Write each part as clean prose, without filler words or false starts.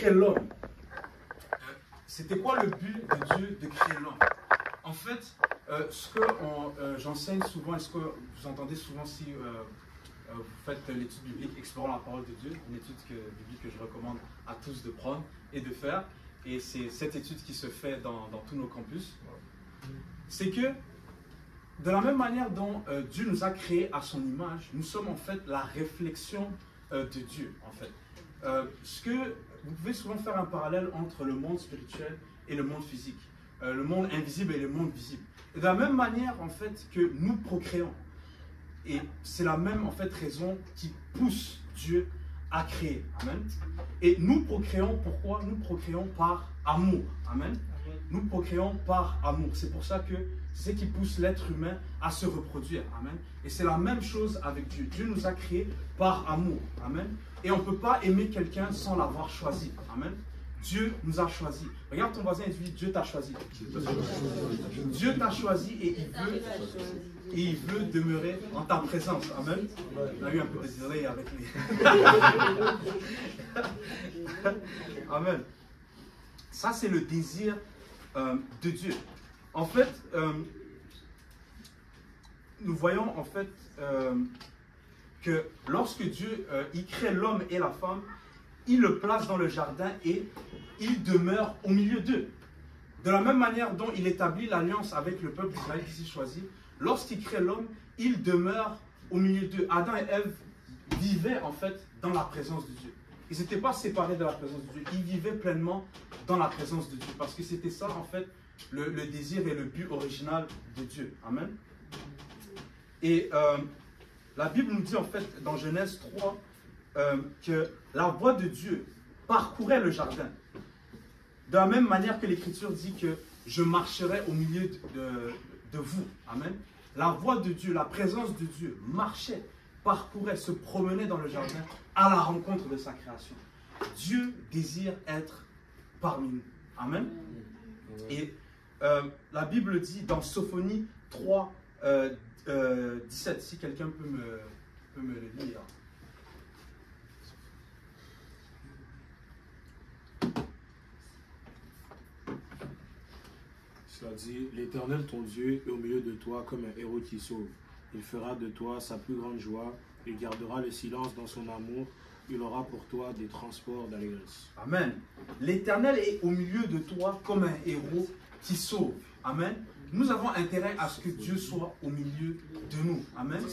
crée l'homme, c'était quoi le but de Dieu de créer l'homme? En fait, ce que j'enseigne souvent, et ce que vous entendez souvent si vous faites l'étude biblique Explorant la parole de Dieu, une étude biblique que je recommande à tous de prendre et de faire, et c'est cette étude qui se fait dans tous nos campus, c'est que de la même manière dont Dieu nous a créés à son image, nous sommes en fait la réflexion de Dieu, en fait. Vous pouvez souvent faire un parallèle entre le monde spirituel et le monde physique, le monde invisible et le monde visible. Et de la même manière, en fait, que nous procréons. Et c'est la même, en fait, raison qui pousse Dieu à créer. Amen. Et nous procréons, pourquoi? Nous procréons par amour. Amen. Nous procréons par amour. C'est pour ça que c'est ce qui pousse l'être humain à se reproduire. Amen. Et c'est la même chose avec Dieu. Dieu nous a créés par amour. Amen. Et on ne peut pas aimer quelqu'un sans l'avoir choisi. Amen. Dieu nous a choisis. Regarde ton voisin et dis, Dieu t'a choisi. Dieu t'a choisi et il veut demeurer en ta présence. Amen. On a eu un peu de délai avec les... Amen. Ça, c'est le désir de Dieu. En fait, nous voyons en fait que lorsque Dieu il crée l'homme et la femme, il le place dans le jardin et il demeure au milieu d'eux. De la même manière dont il établit l'alliance avec le peuple d'Israël qui s'est choisi, lorsqu'il crée l'homme, il demeure au milieu d'eux. Adam et Ève vivaient en fait dans la présence de Dieu. Ils n'étaient pas séparés de la présence de Dieu, ils vivaient pleinement dans la présence de Dieu. Parce que c'était ça en fait le désir et le but original de Dieu. Amen. Et la Bible nous dit en fait dans Genèse 3 que la voix de Dieu parcourait le jardin. De la même manière que l'Écriture dit que je marcherai au milieu de vous. Amen. La voix de Dieu, la présence de Dieu marchait, parcourait, se promenait dans le jardin à la rencontre de sa création. Dieu désire être parmi nous. Amen. Et la Bible dit dans Sophonie 3, 17, si quelqu'un peut me le lire. Cela dit, l'Éternel ton Dieu est au milieu de toi comme un héros qui sauve. Il fera de toi sa plus grande joie, il gardera le silence dans son amour, il aura pour toi des transports d'allégresse. Amen. L'Éternel est au milieu de toi comme un héros qui sauve. Amen. Nous avons intérêt à ce que Dieu soit au milieu de nous. Amen.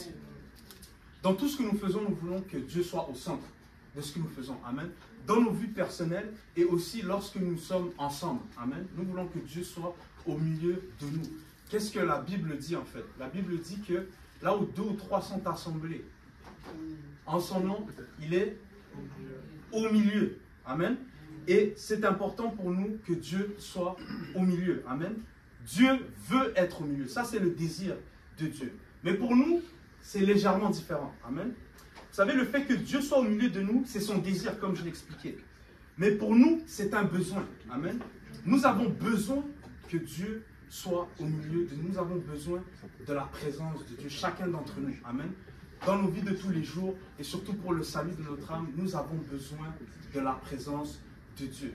Dans tout ce que nous faisons, nous voulons que Dieu soit au centre de ce que nous faisons. Amen. Dans nos vies personnelles et aussi lorsque nous sommes ensemble. Amen. Nous voulons que Dieu soit au milieu de nous. Qu'est-ce que la Bible dit en fait? La Bible dit que là où 2 ou 3 sont assemblés en son nom, il est au milieu. Amen. Et c'est important pour nous que Dieu soit au milieu. Amen. Dieu veut être au milieu. Ça, c'est le désir de Dieu. Mais pour nous, c'est légèrement différent. Amen. Vous savez, le fait que Dieu soit au milieu de nous, c'est son désir, comme je l'expliquais. Mais pour nous, c'est un besoin. Amen. Nous avons besoin que Dieu soit au milieu de nous. Nous avons besoin de la présence de Dieu, chacun d'entre nous. Amen. Dans nos vies de tous les jours, et surtout pour le salut de notre âme, nous avons besoin de la présence de Dieu.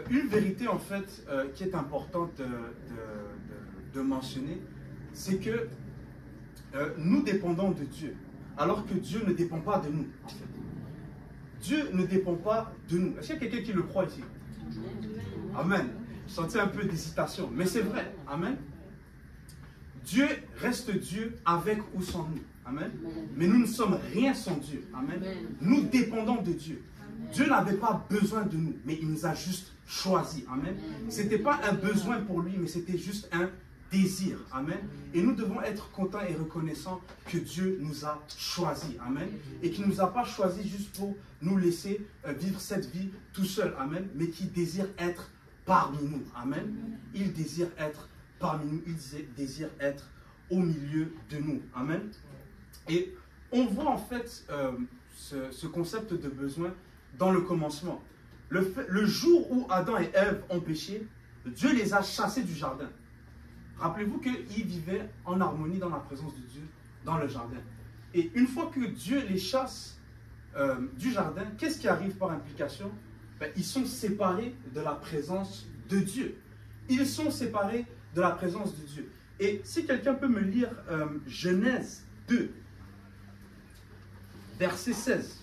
Une vérité, en fait, qui est importante de mentionner, c'est que nous dépendons de Dieu, alors que Dieu ne dépend pas de nous. En fait. Dieu ne dépend pas de nous. Est-ce qu'il y a quelqu'un qui le croit ici? Amen. Je sentais un peu d'hésitation, mais c'est vrai. Amen. Dieu reste Dieu avec ou sans nous. Amen. Mais nous ne sommes rien sans Dieu. Amen. Nous dépendons de Dieu. Dieu n'avait pas besoin de nous, mais il nous a juste choisis. Amen. Ce n'était pas un besoin pour lui, mais c'était juste un désir. Amen. Et nous devons être contents et reconnaissants que Dieu nous a choisis. Amen. Et qu'il ne nous a pas choisis juste pour nous laisser vivre cette vie tout seul. Amen. Mais qu'il désire être parmi nous. Amen. Il désire être parmi nous. Il désire être au milieu de nous. Amen. Et on voit en fait ce concept de besoin dans le commencement. Le jour où Adam et Ève ont péché, Dieu les a chassés du jardin. Rappelez-vous qu'ils vivaient en harmonie dans la présence de Dieu, dans le jardin. Et une fois que Dieu les chasse du jardin, qu'est-ce qui arrive par implication? ben, ils sont séparés de la présence de Dieu. Ils sont séparés de la présence de Dieu. Et si quelqu'un peut me lire Genèse 2, verset 16.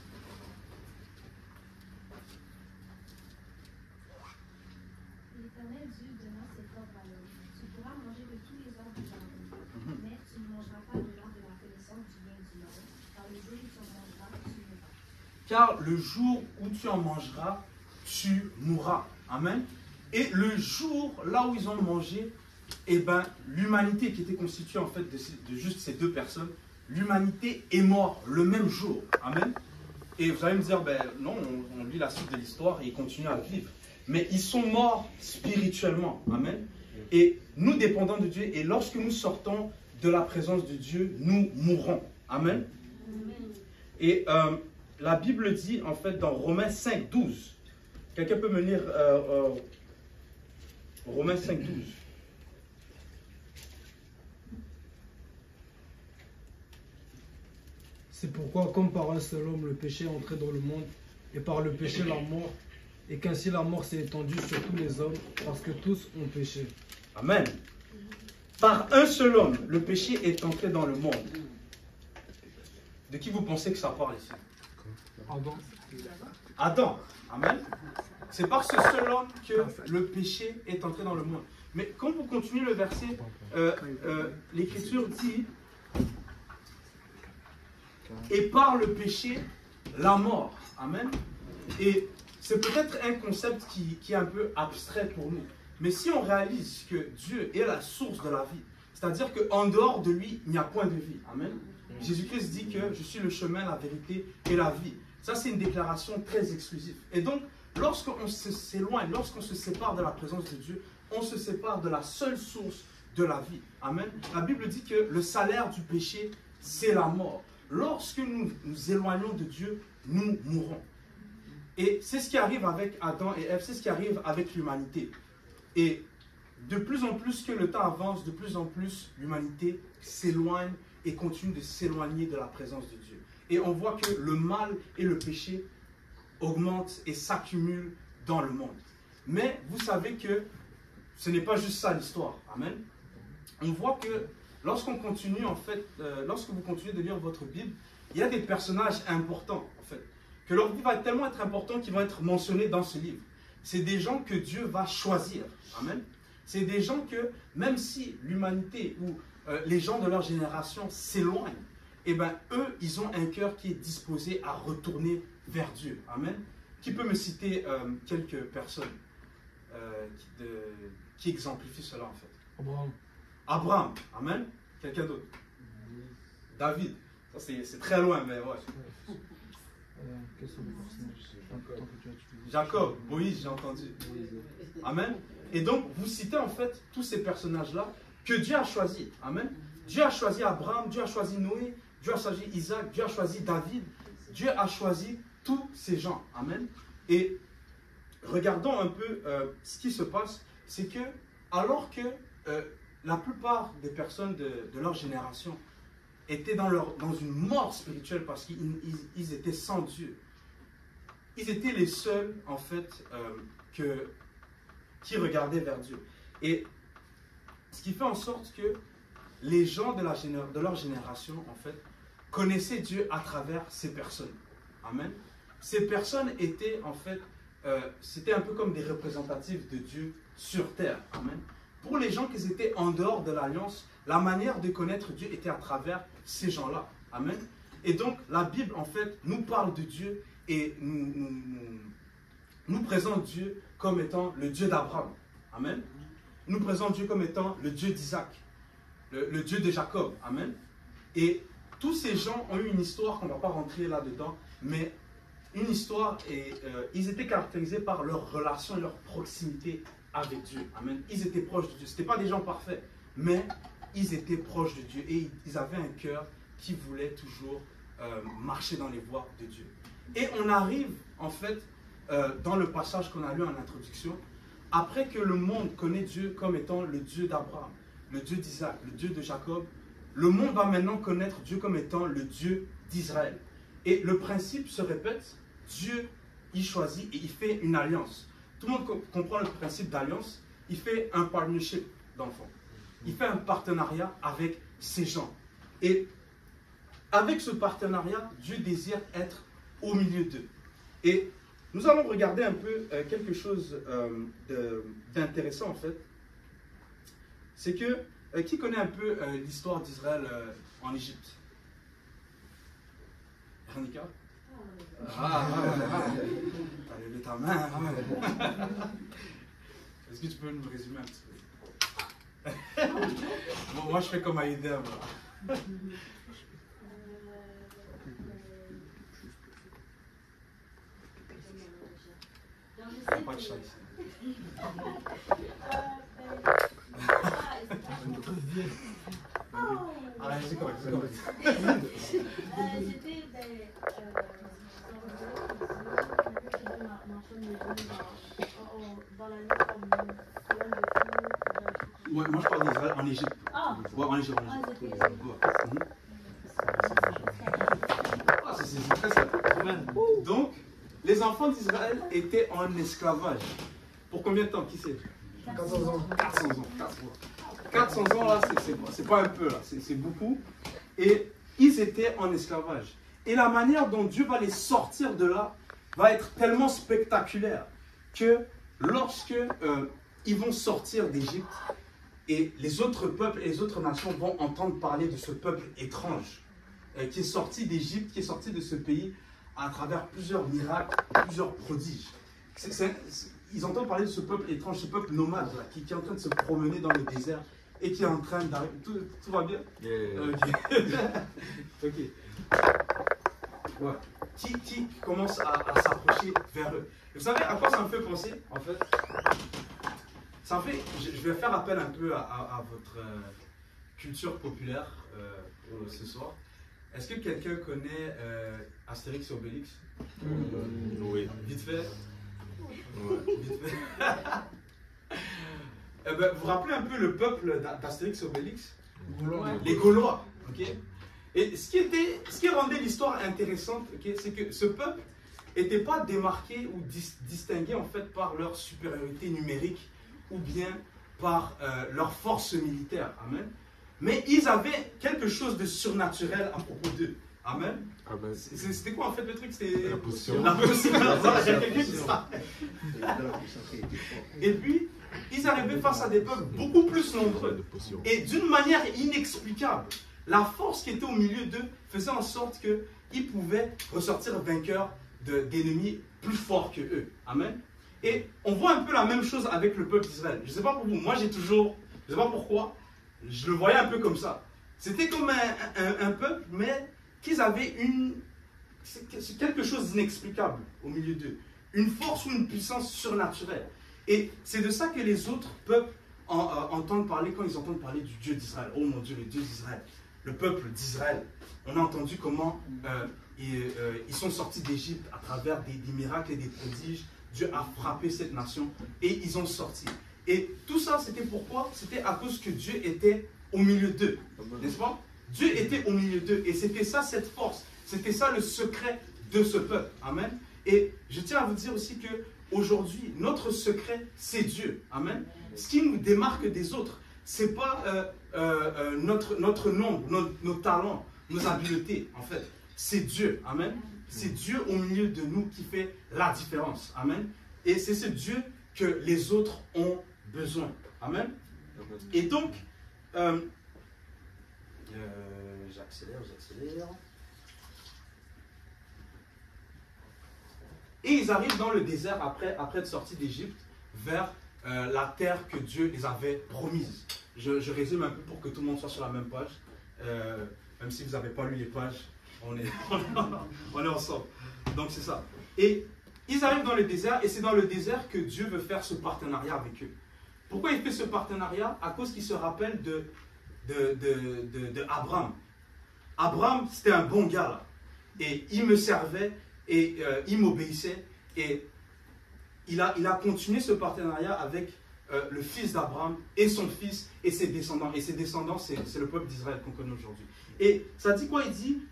L'Éternel Dieu donna cet ordre à l'homme. Tu pourras manger de tous les arbres du jardin, mais tu ne mangeras pas de l'arbre de la connaissance du bien et du mal, car le jour où tu en mangeras, tu mourras. Car le jour où tu en mangeras, tu mourras. Amen. Et le jour, là où ils ont mangé, eh ben, l'humanité qui était constituée en fait de juste ces deux personnes, l'humanité est morte le même jour. Amen. Et vous allez me dire, ben non, on lit la suite de l'histoire et ils continuent à vivre. Mais ils sont morts spirituellement. Amen. Et nous dépendons de Dieu. Et lorsque nous sortons de la présence de Dieu, nous mourrons. Amen. Et la Bible dit, en fait, dans Romains 5, 12. Quelqu'un peut me lire Romains 5, 12. C'est pourquoi, comme par un seul homme, le péché est entré dans le monde, et par le péché la mort, et qu'ainsi la mort s'est étendue sur tous les hommes, parce que tous ont péché. Amen. Par un seul homme, le péché est entré dans le monde. De qui vous pensez que ça parle ici? Adam. Adam. Amen. C'est par ce seul homme que le péché est entré dans le monde. Mais quand vous continuez le verset, l'Écriture dit et par le péché, la mort. Amen. Et c'est peut-être un concept qui est un peu abstrait pour nous. Mais si on réalise que Dieu est la source de la vie, c'est-à-dire qu'en dehors de lui, il n'y a point de vie. Amen. Jésus-Christ dit que je suis le chemin, la vérité et la vie. Ça, c'est une déclaration très exclusive. Et donc, lorsqu'on s'éloigne, lorsqu'on se sépare de la présence de Dieu, on se sépare de la seule source de la vie. Amen. La Bible dit que le salaire du péché, c'est la mort. Lorsque nous nous éloignons de Dieu, nous mourrons. Et c'est ce qui arrive avec Adam et Ève, c'est ce qui arrive avec l'humanité. Et de plus en plus que le temps avance, de plus en plus l'humanité s'éloigne et continue de s'éloigner de la présence de Dieu. Et on voit que le mal et le péché augmentent et s'accumulent dans le monde. Mais vous savez que ce n'est pas juste ça l'histoire. Amen. On voit que lorsqu'on continue, en fait, lorsque vous continuez de lire votre Bible, il y a des personnages importants, en fait, que leur vie va tellement être importante qu'ils vont être mentionnés dans ce livre. C'est des gens que Dieu va choisir. Amen. C'est des gens que, même si l'humanité ou les gens de leur génération s'éloignent, eh bien, eux, ils ont un cœur qui est disposé à retourner vers Dieu. Amen. Qui peut me citer quelques personnes qui exemplifient cela, en fait? Abraham. Abraham. Amen. Quelqu'un d'autre? David. Ça, c'est très loin, mais ouais. Quels sont les personnages? Jacob. Moïse, j'ai entendu. Amen. Et donc, vous citez en fait tous ces personnages-là que Dieu a choisis. Amen. Dieu a choisi Abraham, Dieu a choisi Noé, Dieu a choisi Isaac, Dieu a choisi David. Dieu a choisi tous ces gens. Amen. Et regardons un peu ce qui se passe. C'est que, alors que la plupart des personnes de leur génération étaient dans une mort spirituelle parce qu'ils étaient sans Dieu, ils étaient les seuls, en fait, qui regardaient vers Dieu. Et ce qui fait en sorte que les gens de leur génération, en fait, connaissaient Dieu à travers ces personnes. Amen. Ces personnes étaient, en fait, c'était un peu comme des représentatifs de Dieu sur terre. Amen. Pour les gens qui étaient en dehors de l'alliance, la manière de connaître Dieu était à travers ces gens-là. Amen. Et donc, la Bible, en fait, nous parle de Dieu et nous présente Dieu comme étant le Dieu d'Abraham. Amen. Nous présente Dieu comme étant le Dieu d'Isaac, le Dieu de Jacob. Amen. Et tous ces gens ont eu une histoire qu'on ne va pas rentrer là-dedans, mais une histoire et ils étaient caractérisés par leur relation et leur proximité avec Dieu. Amen. Ils étaient proches de Dieu. Ce n'étaient pas des gens parfaits, mais ils étaient proches de Dieu et ils avaient un cœur qui voulait toujours marcher dans les voies de Dieu. Et on arrive, en fait, dans le passage qu'on a lu en introduction, après que le monde connaît Dieu comme étant le Dieu d'Abraham, le Dieu d'Isaac, le Dieu de Jacob, le monde va maintenant connaître Dieu comme étant le Dieu d'Israël. Et le principe se répète, Dieu il choisit et il fait une alliance. Tout le monde comprend le principe d'alliance. Il fait un partnership, dans le fond. Il fait un partenariat avec ces gens. Et avec ce partenariat, Dieu désire être au milieu d'eux. Et nous allons regarder un peu quelque chose d'intéressant en fait. C'est que, qui connaît un peu l'histoire d'Israël en Égypte? Ranika? T'as levé ta main. Est-ce que tu peux nous résumer un petit peu? Bon, moi je fais comme Aïda. Pas de chat ici. Allez, c'est correct, c'est correct. J'étais dans la Ouais, moi je parle d'Israël en Égypte. Ah, ouais, en Égypte. Ah, c'est très simple. Donc, les enfants d'Israël étaient en esclavage. Pour combien de temps? Qui sait? 400 ans. 400 ans. 400 ans, là, c'est pas un peu, là, c'est beaucoup. Et ils étaient en esclavage. Et la manière dont Dieu va les sortir de là va être tellement spectaculaire que lorsque ils vont sortir d'Égypte, et les autres peuples et les autres nations vont entendre parler de ce peuple étrange qui est sorti d'Égypte, qui est sorti de ce pays à travers plusieurs miracles, plusieurs prodiges. Ils entendent parler de ce peuple étrange, ce peuple nomade là, qui est en train de se promener dans le désert et qui est en train d'arriver. Tout va bien? Ok. Ouais. Qui commence à s'approcher vers eux. Vous savez à quoi ça me fait penser, en fait? Ça me fait, je vais faire appel un peu à votre culture populaire ce soir. Est-ce que quelqu'un connaît Astérix et Obélix? Oui. Vite fait. Ouais, vite fait. Eh ben, vous vous rappelez un peu le peuple d'Astérix et Obélix? Les Gaulois. Okay? Et ce qui rendait l'histoire intéressante, okay, c'est que ce peuple n'était pas démarqué ou distingué en fait par leur supériorité numérique ou bien par leur force militaire. Amen. Mais ils avaient quelque chose de surnaturel à propos d'eux. Amen. Amen. C'était quoi en fait le truc? C'était la potion. La potion. Voilà, j'ai quelqu'un qui ça. Et puis, ils arrivaient face à des peuples beaucoup plus nombreux. Et d'une manière inexplicable, la force qui était au milieu d'eux faisait en sorte qu'ils pouvaient ressortir vainqueurs d'ennemis plus forts que eux. Amen. Et on voit un peu la même chose avec le peuple d'Israël. Je ne sais pas pour vous, moi j'ai toujours, je ne sais pas pourquoi, je le voyais un peu comme ça. C'était comme un peuple, mais qu'ils avaient quelque chose d'inexplicable au milieu d'eux. Une force ou une puissance surnaturelle. Et c'est de ça que les autres peuples entendent parler quand ils entendent parler du Dieu d'Israël. Oh mon Dieu, le Dieu d'Israël. Le peuple d'Israël. On a entendu comment ils sont sortis d'Égypte à travers des miracles et des prodiges. Dieu a frappé cette nation et ils ont sorti. Et tout ça, c'était pourquoi? C'était à cause que Dieu était au milieu d'eux. N'est-ce pas? Dieu était au milieu d'eux. Et c'était ça, cette force. C'était ça le secret de ce peuple. Amen. Et je tiens à vous dire aussi que aujourd'hui, notre secret, c'est Dieu. Amen. Ce qui nous démarque des autres, ce n'est pas notre nombre, nos talents, nos habiletés, en fait. C'est Dieu. Amen. C'est Dieu au milieu de nous qui fait la différence. Amen. Et c'est ce Dieu que les autres ont besoin. Amen. Et donc, j'accélère. Et ils arrivent dans le désert après être sortis d'Égypte vers la terre que Dieu les avait promise. Je résume un peu pour que tout le monde soit sur la même page. Même si vous n'avez pas lu les pages, on est ensemble. Donc c'est ça. Et ils arrivent dans le désert et c'est dans le désert que Dieu veut faire ce partenariat avec eux. Pourquoi il fait ce partenariat? À cause qu'il se rappelle de Abraham. Abraham, c'était un bon gars là. Et il me servait et il m'obéissait. Et il a continué ce partenariat avec le fils d'Abraham et son fils et ses descendants. Et ses descendants, c'est le peuple d'Israël qu'on connaît aujourd'hui. Et ça dit quoi? Il dit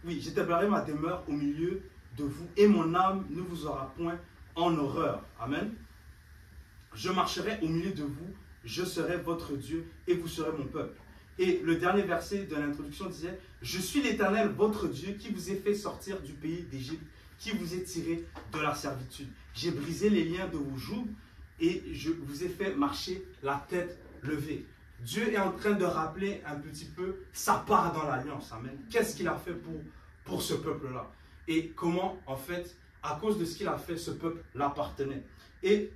oui, j'établirai ma demeure au milieu de vous et mon âme ne vous aura point en horreur. Amen. Je marcherai au milieu de vous, je serai votre Dieu et vous serez mon peuple. Et le dernier verset de l'introduction disait, je suis l'Éternel, votre Dieu, qui vous ai fait sortir du pays d'Égypte, qui vous ai tiré de la servitude. J'ai brisé les liens de vos joues et je vous ai fait marcher la tête levée. Dieu est en train de rappeler un petit peu sa part dans l'alliance. Amen. Qu'est-ce qu'il a fait pour ce peuple-là? Et comment, en fait, à cause de ce qu'il a fait, ce peuple l'appartenait. Et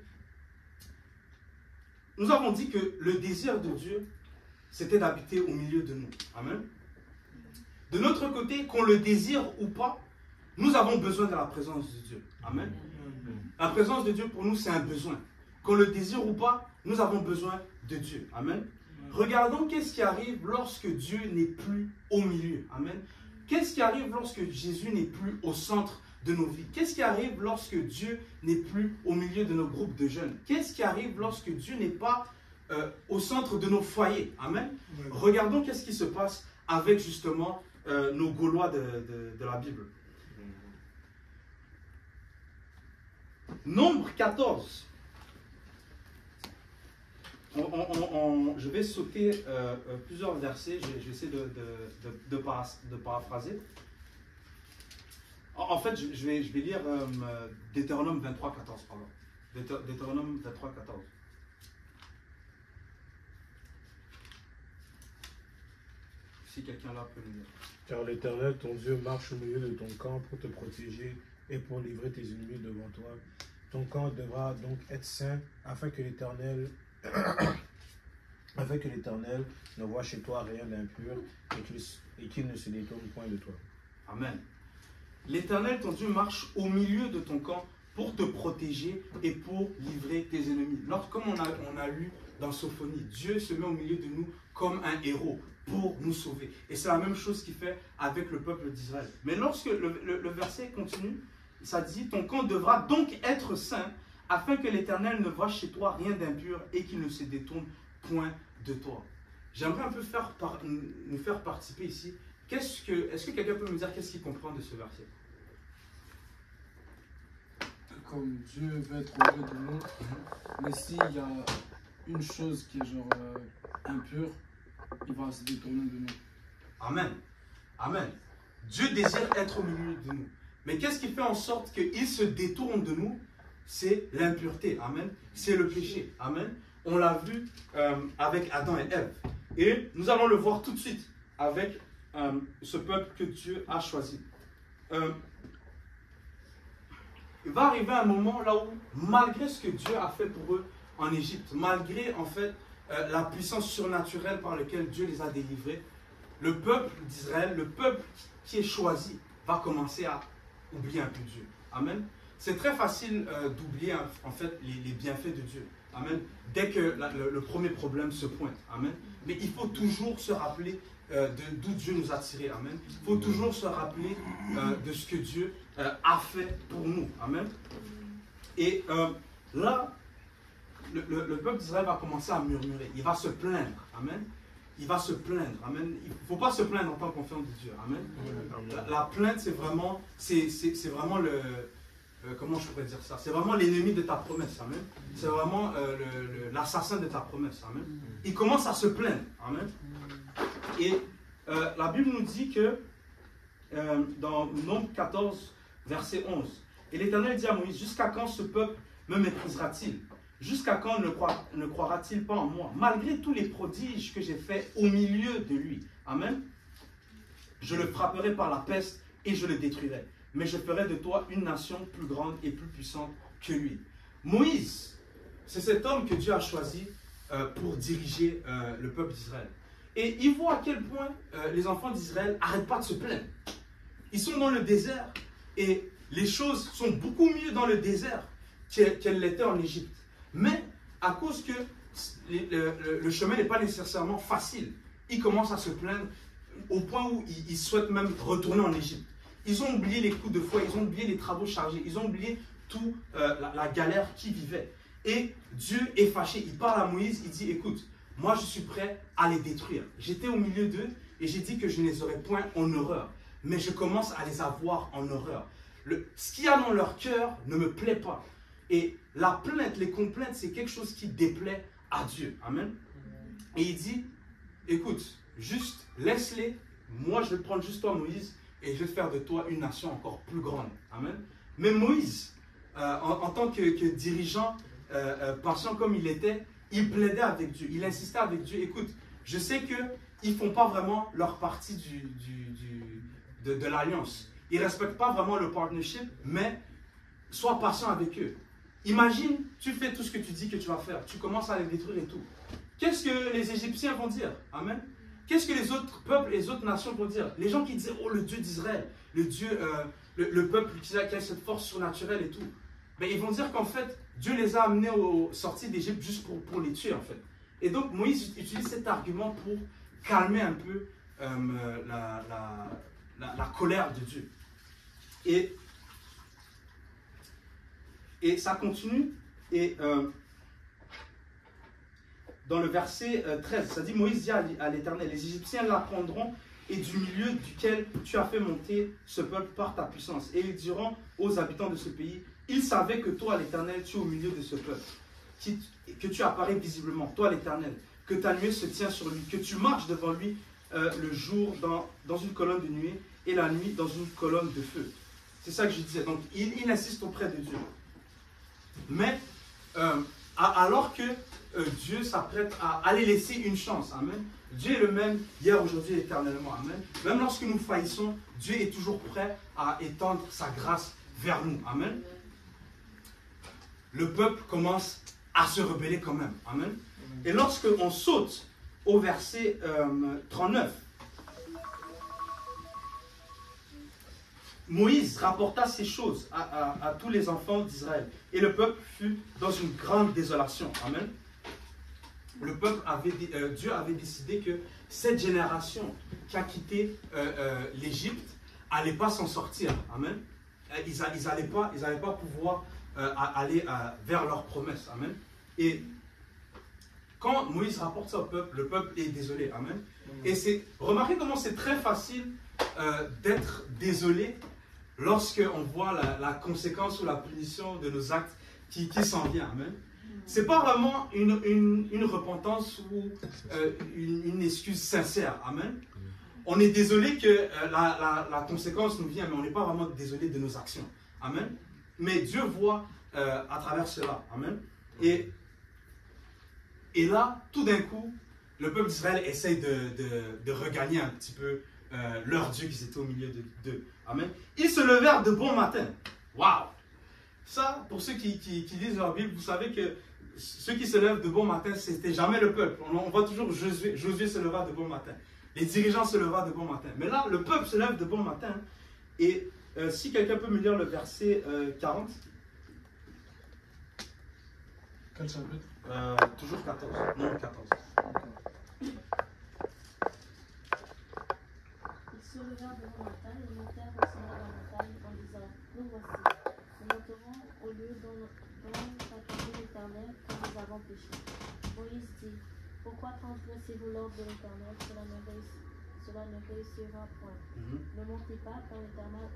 nous avons dit que le désir de Dieu, c'était d'habiter au milieu de nous. Amen. De notre côté, qu'on le désire ou pas, nous avons besoin de la présence de Dieu. Amen. La présence de Dieu, pour nous, c'est un besoin. Qu'on le désire ou pas, nous avons besoin de Dieu. Amen. Regardons qu'est-ce qui arrive lorsque Dieu n'est plus au milieu. Amen. Qu'est-ce qui arrive lorsque Jésus n'est plus au centre de nos vies? Qu'est-ce qui arrive lorsque Dieu n'est plus au milieu de nos groupes de jeunes? Qu'est-ce qui arrive lorsque Dieu n'est pas au centre de nos foyers? Amen. Regardons qu'est-ce qui se passe avec justement nos Gaulois de la Bible. Nombre 14. Je vais sauter plusieurs versets, je vais essayer de paraphraser. En fait, je vais lire Deutéronome 23, 14. Pardon. Deutéronome 23, 14. Si quelqu'un là peut le lire. Car l'Éternel, ton Dieu, marche au milieu de ton camp pour te protéger et pour livrer tes ennemis devant toi. Ton camp devra donc être saint afin que l'Éternel ne voit chez toi rien d'impur et qu'il ne se détourne point de toi. Amen. L'Éternel, ton Dieu, marche au milieu de ton camp pour te protéger et pour livrer tes ennemis. Comme on a lu dans Sophonie, Dieu se met au milieu de nous comme un héros pour nous sauver. Et c'est la même chose qu'il fait avec le peuple d'Israël. Mais lorsque le verset continue, ça dit, ton camp devra donc être saint afin que l'Éternel ne voie chez toi rien d'impur et qu'il ne se détourne point de toi. J'aimerais un peu nous faire participer ici. Est-ce que quelqu'un peut me dire qu'est-ce qu'il comprend de ce verset? Comme Dieu veut être au milieu de nous, mais s'il y a une chose qui est genre impure, il va se détourner de nous. Amen. Amen. Dieu désire être au milieu de nous. Mais qu'est-ce qui fait en sorte qu'il se détourne de nous? C'est l'impureté. Amen. C'est le péché. Amen. On l'a vu avec Adam et Ève. Et nous allons le voir tout de suite avec ce peuple que Dieu a choisi. Il va arriver un moment là où, malgré ce que Dieu a fait pour eux en Égypte, malgré en fait la puissance surnaturelle par laquelle Dieu les a délivrés, le peuple d'Israël, le peuple qui est choisi, va commencer à oublier un peu Dieu. Amen. C'est très facile d'oublier en fait les bienfaits de Dieu. Amen. Dès que le premier problème se pointe. Amen. Mais il faut toujours se rappeler d'où Dieu nous a tirés. Amen. Il faut toujours se rappeler de ce que Dieu a fait pour nous. Amen. Et là, le peuple d'Israël va commencer à murmurer. Il va se plaindre. Amen. Il va se plaindre. Amen. Il ne faut pas se plaindre en tant qu'enfant de Dieu. Amen. La plainte, c'est vraiment le... comment je pourrais dire ça? C'est vraiment l'ennemi de ta promesse. Amen. C'est vraiment l'assassin de ta promesse. Amen. Il commence à se plaindre. Amen. Et la Bible nous dit que dans Nombre 14, verset 11, et l'Éternel dit à Moïse, jusqu'à quand ce peuple me méprisera-t-il? Jusqu'à quand ne croira-t-il pas en moi? Malgré tous les prodiges que j'ai faits au milieu de lui. Amen. Je le frapperai par la peste et je le détruirai. Mais je ferai de toi une nation plus grande et plus puissante que lui. Moïse, c'est cet homme que Dieu a choisi pour diriger le peuple d'Israël. Et il voit à quel point les enfants d'Israël n'arrêtent pas de se plaindre. Ils sont dans le désert et les choses sont beaucoup mieux dans le désert qu'elles l'étaient en Égypte. Mais à cause que le chemin n'est pas nécessairement facile, ils commencent à se plaindre au point où ils souhaitent même retourner en Égypte. Ils ont oublié les coups de fouet, ils ont oublié les travaux chargés, ils ont oublié toute la galère qu'ils vivaient. Et Dieu est fâché, il parle à Moïse, il dit, écoute, moi je suis prêt à les détruire. J'étais au milieu d'eux et j'ai dit que je ne les aurais point en horreur. Mais je commence à les avoir en horreur. Ce qu'il y a dans leur cœur ne me plaît pas. Et la plainte, les complaintes, c'est quelque chose qui déplaît à Dieu. Amen. Et il dit, écoute, juste laisse-les. Moi, je vais prendre juste toi, Moïse, et je vais faire de toi une nation encore plus grande. Amen. Mais Moïse, en tant que dirigeant, pensant comme il était, il plaidait avec Dieu. Il insistait avec Dieu. Écoute, je sais qu'ils ne font pas vraiment leur partie de l'alliance. Ils ne respectent pas vraiment le partnership, mais sois patient avec eux. Imagine, tu fais tout ce que tu dis que tu vas faire. Tu commences à les détruire et tout. Qu'est-ce que les Égyptiens vont dire? Amen. Qu'est-ce que les autres peuples et les autres nations vont dire? Les gens qui disaient, oh, le Dieu d'Israël, le peuple qui a cette force surnaturelle et tout. Mais ils vont dire qu'en fait, Dieu les a amenés sortis d'Égypte juste pour les tuer, en fait. Et donc, Moïse utilise cet argument pour calmer un peu la colère de Dieu. Et ça continue. Et dans le verset 13, ça dit, Moïse dit à l'Éternel, les Égyptiens l'apprendront et du milieu duquel tu as fait monter ce peuple par ta puissance. Et ils diront aux habitants de ce pays, ils savaient que toi, l'Éternel, tu es au milieu de ce peuple, que tu apparais visiblement, toi, l'Éternel, que ta nuée se tient sur lui, que tu marches devant lui le jour dans une colonne de nuée et la nuit dans une colonne de feu. C'est ça que je disais. Donc, il insiste auprès de Dieu. Mais, alors que Dieu s'apprête à aller laisser une chance, amen. Dieu est le même hier, aujourd'hui et éternellement, amen. Même lorsque nous faillissons, Dieu est toujours prêt à étendre sa grâce vers nous, amen. Le peuple commence à se rebeller quand même, amen. Et lorsque on saute au verset 39, Moïse rapporta ces choses à tous les enfants d'Israël. Et le peuple fut dans une grande désolation. Amen. Le peuple Dieu avait décidé que cette génération qui a quitté l'Égypte n'allait pas s'en sortir. Amen. Ils n'allaient pas pouvoir aller vers leur promesse. Amen. Et quand Moïse rapporte ça au peuple, le peuple est désolé. Amen. Et remarquez comment c'est très facile d'être désolé lorsqu'on voit la conséquence ou la punition de nos actes qui s'en vient. Amen. Ce n'est pas vraiment une repentance ou une excuse sincère. Amen. On est désolé que la conséquence nous vient, mais on n'est pas vraiment désolé de nos actions. Amen. Mais Dieu voit à travers cela. Amen. Et là, tout d'un coup, le peuple d'Israël essaye de regagner un petit peu leur Dieu qui était au milieu d'eux. Amen. Ils se levèrent de bon matin. Waouh! Ça, pour ceux qui lisent leur Bible, vous savez que ceux qui se lèvent de bon matin, c'était jamais le peuple. On voit toujours Josué se leva de bon matin. Les dirigeants se leva de bon matin. Mais là, le peuple se lève de bon matin. Et si quelqu'un peut me lire le verset 40. Quel chapitre? Toujours 14. Non, 14. Ils se levèrent de bon matin et montèrent au sommet de la montagne en disant, nous voici, nous monterons au lieu dont a parlé l'Éternel quand nous avons péché. Moïse dit, pourquoi transgressez-vous l'ordre de l'Éternel? Cela ne réussira point. Ne montez pas quand l'Éternel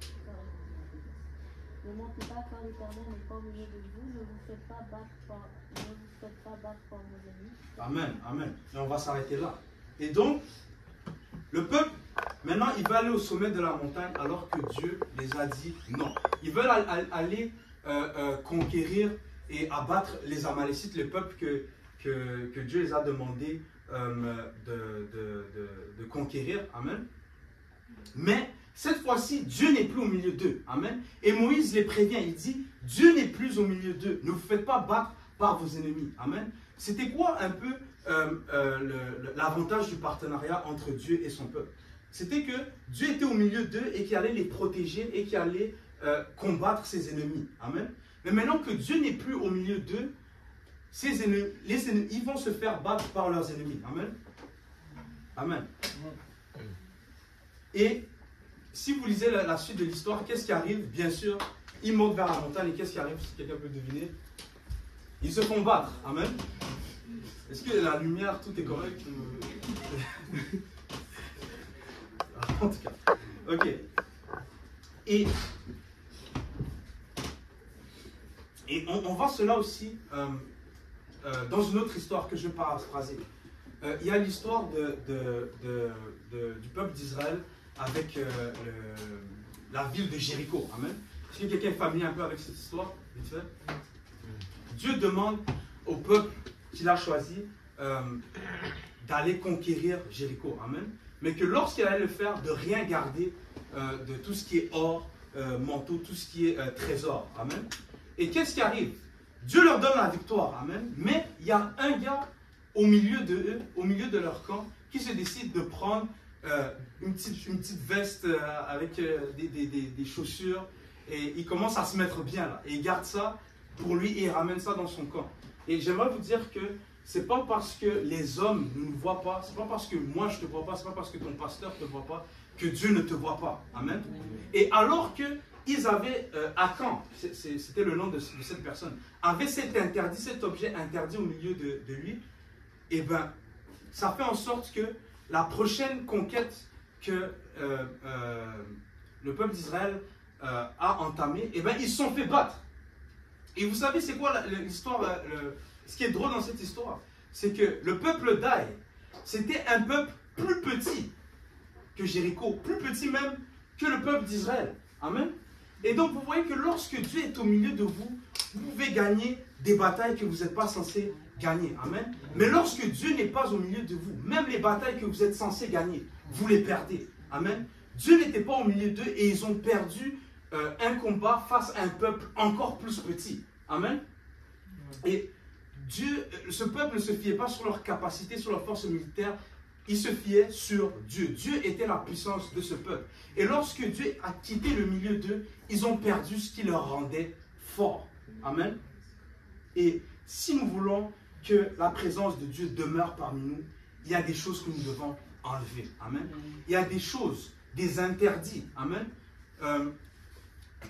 n'est pas au milieu de vous, ne vous faites pas battre par vos ennemis. Amen, amen. Et on va s'arrêter là. Et donc, le peuple, maintenant, il va aller au sommet de la montagne alors que Dieu les a dit non. Ils veulent aller conquérir et abattre les Amalécites, le peuple que Dieu les a demandé de conquérir. Amen. Mais cette fois-ci, Dieu n'est plus au milieu d'eux. Amen. Et Moïse les prévient. Il dit, Dieu n'est plus au milieu d'eux. Ne vous faites pas battre par vos ennemis. Amen. C'était quoi un peu l'avantage du partenariat entre Dieu et son peuple? C'était que Dieu était au milieu d'eux et qu'il allait les protéger et qu'il allait combattre ses ennemis. Amen. Mais maintenant que Dieu n'est plus au milieu d'eux, les ennemis, ils vont se faire battre par leurs ennemis. Amen. Amen. Et si vous lisez la suite de l'histoire, qu'est-ce qui arrive? Bien sûr, ils montent vers la montagne et qu'est-ce qui arrive, si quelqu'un peut deviner? Ils se font battre. Amen. Est-ce que la lumière, tout est correct? En tout cas. Ok. Et on voit cela aussi dans une autre histoire que je vais paraphraser. Il y a l'histoire du peuple d'Israël avec la ville de Jéricho. Amen. Est-ce que quelqu'un est familier un peu avec cette histoire? Vite fait. Dieu demande au peuple qu'il a choisi d'aller conquérir Jéricho. Amen. Mais que lorsqu'il allait le faire, de rien garder de tout ce qui est or, manteau, tout ce qui est trésor. Amen. Et qu'est-ce qui arrive? Dieu leur donne la victoire. Amen. Mais il y a un gars au milieu de eux, au milieu de leur camp, qui se décide de prendre une petite veste avec des chaussures, et il commence à se mettre bien là. Et il garde ça pour lui et il ramène ça dans son camp. Et j'aimerais vous dire que c'est pas parce que les hommes ne nous voient pas, c'est pas parce que moi je te vois pas, c'est pas parce que ton pasteur te voit pas, que Dieu ne te voit pas. Amen. Et alors que ils avaient, Achan, c'était le nom de cette personne, avait cet interdit, cet objet interdit au milieu de lui, et bien, ça fait en sorte que la prochaine conquête que le peuple d'Israël a entamée, et bien, ils se sont fait battre. Et vous savez, c'est quoi l'histoire, ce qui est drôle dans cette histoire? C'est que le peuple d'Aï, c'était un peuple plus petit que Jéricho, plus petit même que le peuple d'Israël. Amen. Et donc, vous voyez que lorsque Dieu est au milieu de vous, vous pouvez gagner des batailles que vous n'êtes pas censé gagner. Amen. Mais lorsque Dieu n'est pas au milieu de vous, même les batailles que vous êtes censés gagner, vous les perdez. Amen. Dieu n'était pas au milieu d'eux et ils ont perdu un combat face à un peuple encore plus petit. Amen. Et Dieu, ce peuple ne se fiait pas sur leur capacité, sur leur force militaire. Il se fiait sur Dieu. Dieu était la puissance de ce peuple. Et lorsque Dieu a quitté le milieu d'eux, ils ont perdu ce qui leur rendait forts. Amen. Et si nous voulons que la présence de Dieu demeure parmi nous, il y a des choses que nous devons enlever. Amen. Il y a des choses, des interdits. Amen.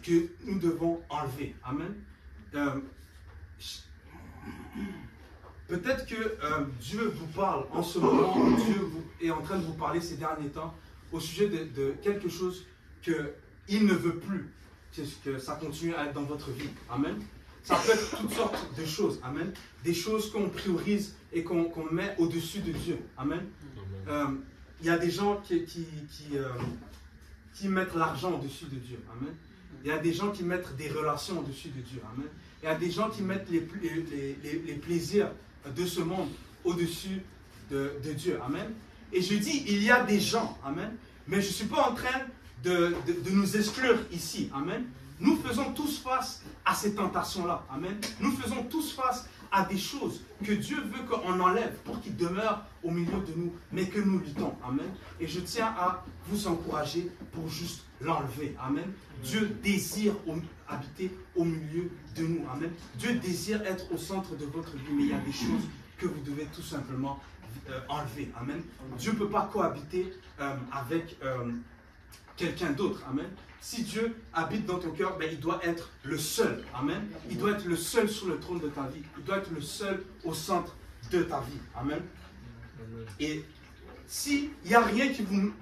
Que nous devons enlever. Amen. Peut-être que Dieu vous parle en ce moment, Dieu est en train de vous parler ces derniers temps au sujet de quelque chose qu'il ne veut plus que ça continue à être dans votre vie. Amen. Ça peut être toutes sortes de choses. Amen. Des choses qu'on priorise et qu'on met au-dessus de Dieu. Amen. Il y a des gens qui mettent l'argent au-dessus de Dieu. Amen. Il y a des gens qui mettent des relations au-dessus de Dieu. Amen. Il y a des gens qui mettent les plaisirs de ce monde au-dessus de Dieu. Amen. Et je dis, il y a des gens. Amen. Mais je ne suis pas en train de nous exclure ici. Amen. Nous faisons tous face à ces tentations-là. Amen. Nous faisons tous face à des choses que Dieu veut qu'on enlève pour qu'ils demeurent au milieu de nous, mais que nous luttons. Amen. Et je tiens à vous encourager pour juste l'enlever. Amen. Dieu désire habiter au milieu de nous. Amen. Dieu désire être au centre de votre vie, mais il y a des choses que vous devez tout simplement enlever. Amen. Dieu ne peut pas cohabiter avec quelqu'un d'autre. Amen. Si Dieu habite dans ton cœur, ben, il doit être le seul. Amen. Il doit être le seul sur le trône de ta vie. Il doit être le seul au centre de ta vie. Amen. Et s'il n'y a rien qui vous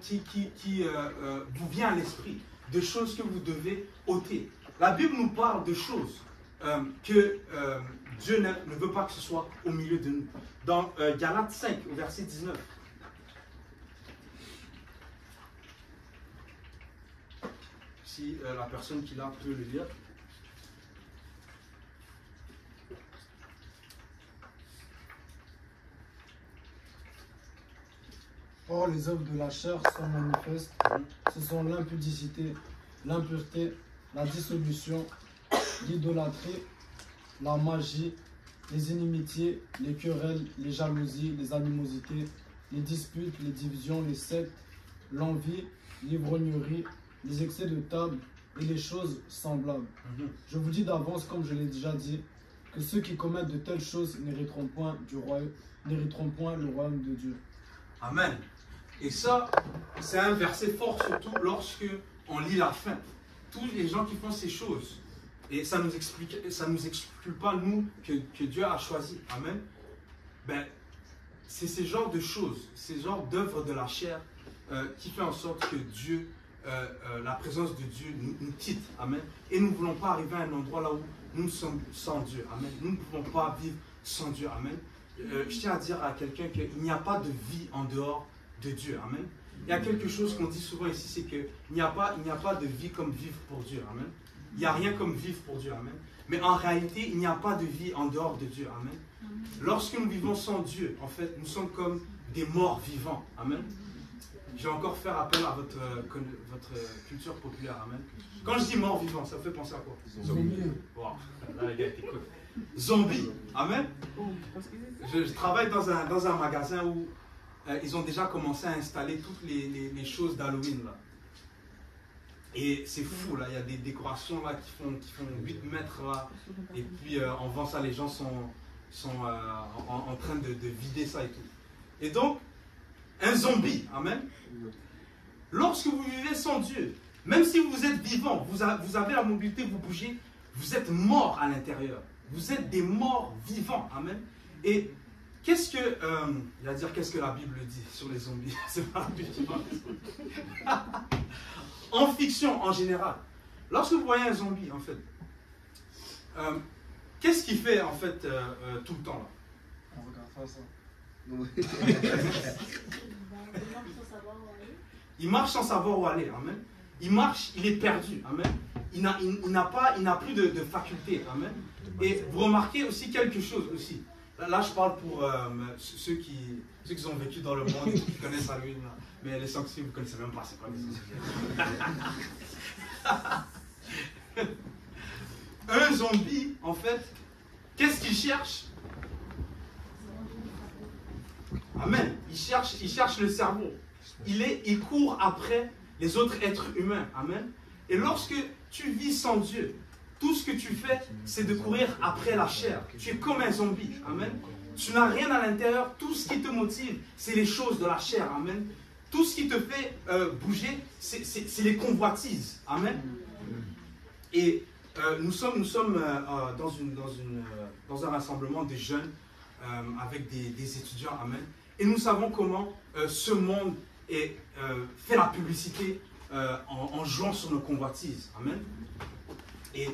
vient à l'esprit, de choses que vous devez ôter, la Bible nous parle de choses que Dieu ne veut pas que ce soit au milieu de nous. Dans Galates 5, au verset 19. Si la personne qui l'a peut le lire. Or, les œuvres de la chair sont manifestes. Ce sont l'impudicité, l'impureté, la dissolution, l'idolâtrie, la magie, les inimitiés, les querelles, les jalousies, les animosités, les disputes, les divisions, les sectes, l'envie, l'ivrognerie, les excès de table et les choses semblables. Je vous dis d'avance, comme je l'ai déjà dit, que ceux qui commettent de telles choses n'hériteront point le royaume de Dieu. Amen. Et ça, c'est un verset fort, surtout lorsque on lit la fin. Tous les gens qui font ces choses, et ça nous exclut pas, nous, que Dieu a choisi. Amen. ben, c'est ce genre de choses, ces genres d'œuvres de la chair qui fait en sorte que Dieu, la présence de Dieu nous quitte. Amen. Et nous ne voulons pas arriver à un endroit là où nous sommes sans Dieu. Amen. Nous ne pouvons pas vivre sans Dieu. Amen. Je tiens à dire à quelqu'un qu'il n'y a pas de vie en dehors de Dieu. Amen. Il y a quelque chose qu'on dit souvent ici, c'est qu'il n'y a pas de vie comme vivre pour Dieu. Amen. Il n'y a rien comme vivre pour Dieu. Amen. Mais en réalité, il n'y a pas de vie en dehors de Dieu. Amen. Lorsque nous vivons sans Dieu, en fait, nous sommes comme des morts vivants. Amen. Je vais encore faire appel à votre culture populaire. Amen. Quand je dis mort vivant, ça me fait penser à quoi? Zombie. Wow. Là, les gars, écoute. Zombie. Amen. Je travaille dans un magasin où ils ont déjà commencé à installer toutes les choses d'Halloween là. Et c'est fou là, il y a des décorations là qui font 8 mètres là. Et puis en vend ça, les gens sont en train de vider ça et tout. Et donc, un zombie, amen. Lorsque vous vivez sans Dieu, même si vous êtes vivant, vous avez la mobilité, vous bougez, vous êtes mort à l'intérieur. Vous êtes des morts vivants, amen. Et qu'est-ce que la Bible dit sur les zombies? C'est pas la Bible qui parle. En fiction, en général, lorsque vous voyez un zombie, en fait, qu'est-ce qu'il fait, en fait, tout le temps, là? On regarde pas ça. Il marche sans savoir où aller, amen. Il marche, il est perdu, amen. Il n'a plus de faculté, amen. Et vous remarquez aussi quelque chose aussi. Là, je parle pour ceux qui ont vécu dans le monde, qui connaissent Halloween. Mais les sanctions, vous ne connaissez même pas, c'est quoi les sanctions. Un zombie, en fait, qu'est-ce qu'il cherche? Amen. Il cherche le cerveau. Il court après les autres êtres humains. Amen. Et lorsque tu vis sans Dieu, tout ce que tu fais, c'est de courir après la chair. Tu es comme un zombie. Amen. Tu n'as rien à l'intérieur. Tout ce qui te motive, c'est les choses de la chair. Amen. Tout ce qui te fait bouger, c'est les convoitises. Amen. Et nous sommes dans un rassemblement de jeunes avec des étudiants. Amen. Et nous savons comment ce monde fait la publicité en jouant sur nos convoitises. Amen. Et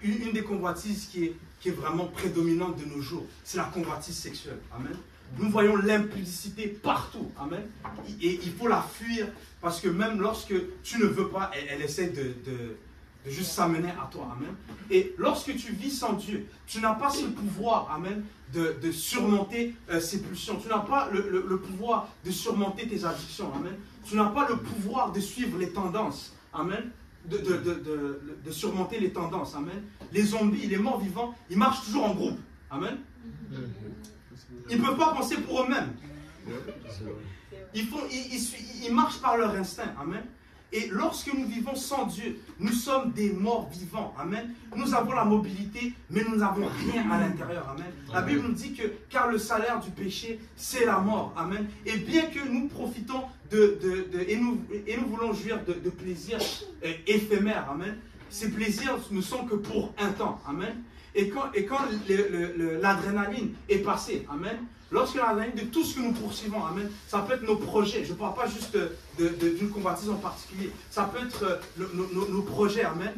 une des convoitises qui est vraiment prédominante de nos jours, c'est la convoitise sexuelle. Amen. Nous voyons l'impudicité partout. Amen. Et il faut la fuir parce que même lorsque tu ne veux pas, elle essaie de juste s'amener à toi. Amen. Et lorsque tu vis sans Dieu, tu n'as pas ce pouvoir, amen, de surmonter ces pulsions. Tu n'as pas le pouvoir de surmonter tes addictions. Amen. Tu n'as pas le pouvoir de suivre les tendances. Amen. De surmonter les tendances. Amen. Les zombies, les morts vivants, ils marchent toujours en groupe. Amen. Ils ne peuvent pas penser pour eux-mêmes. Ils marchent par leur instinct. Amen. Et lorsque nous vivons sans Dieu, nous sommes des morts vivants. Amen. Nous avons la mobilité, mais nous n'avons rien à l'intérieur. Amen. La Bible nous dit que car le salaire du péché, c'est la mort. Amen. Et bien que nous profitons et nous voulons jouir de plaisirs éphémères. Amen. Ces plaisirs ne sont que pour un temps. Amen. Et quand l'adrénaline est passée, amen, lorsque l'adrénaline de tout ce que nous poursuivons, amen, ça peut être nos projets, je ne parle pas juste d'une convoitise en particulier, ça peut être nos projets, amen,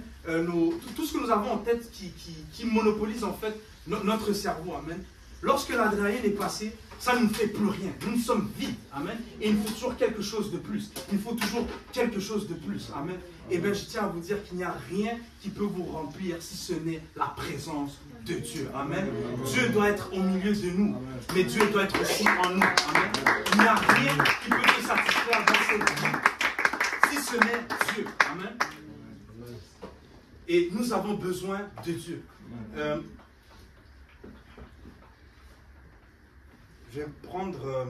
tout ce que nous avons en tête qui monopolise en fait notre cerveau, amen. Lorsque l'adrénaline est passée, ça ne nous fait plus rien. Nous sommes vides. Amen. Et il faut toujours quelque chose de plus. Il faut toujours quelque chose de plus. Amen. Et bien, je tiens à vous dire qu'il n'y a rien qui peut vous remplir si ce n'est la présence de Dieu. Amen. Dieu doit être au milieu de nous. Mais Dieu doit être aussi en nous. Amen. Il n'y a rien qui peut te satisfaire dans cette vie si ce n'est Dieu. Amen. Et nous avons besoin de Dieu. Je vais prendre.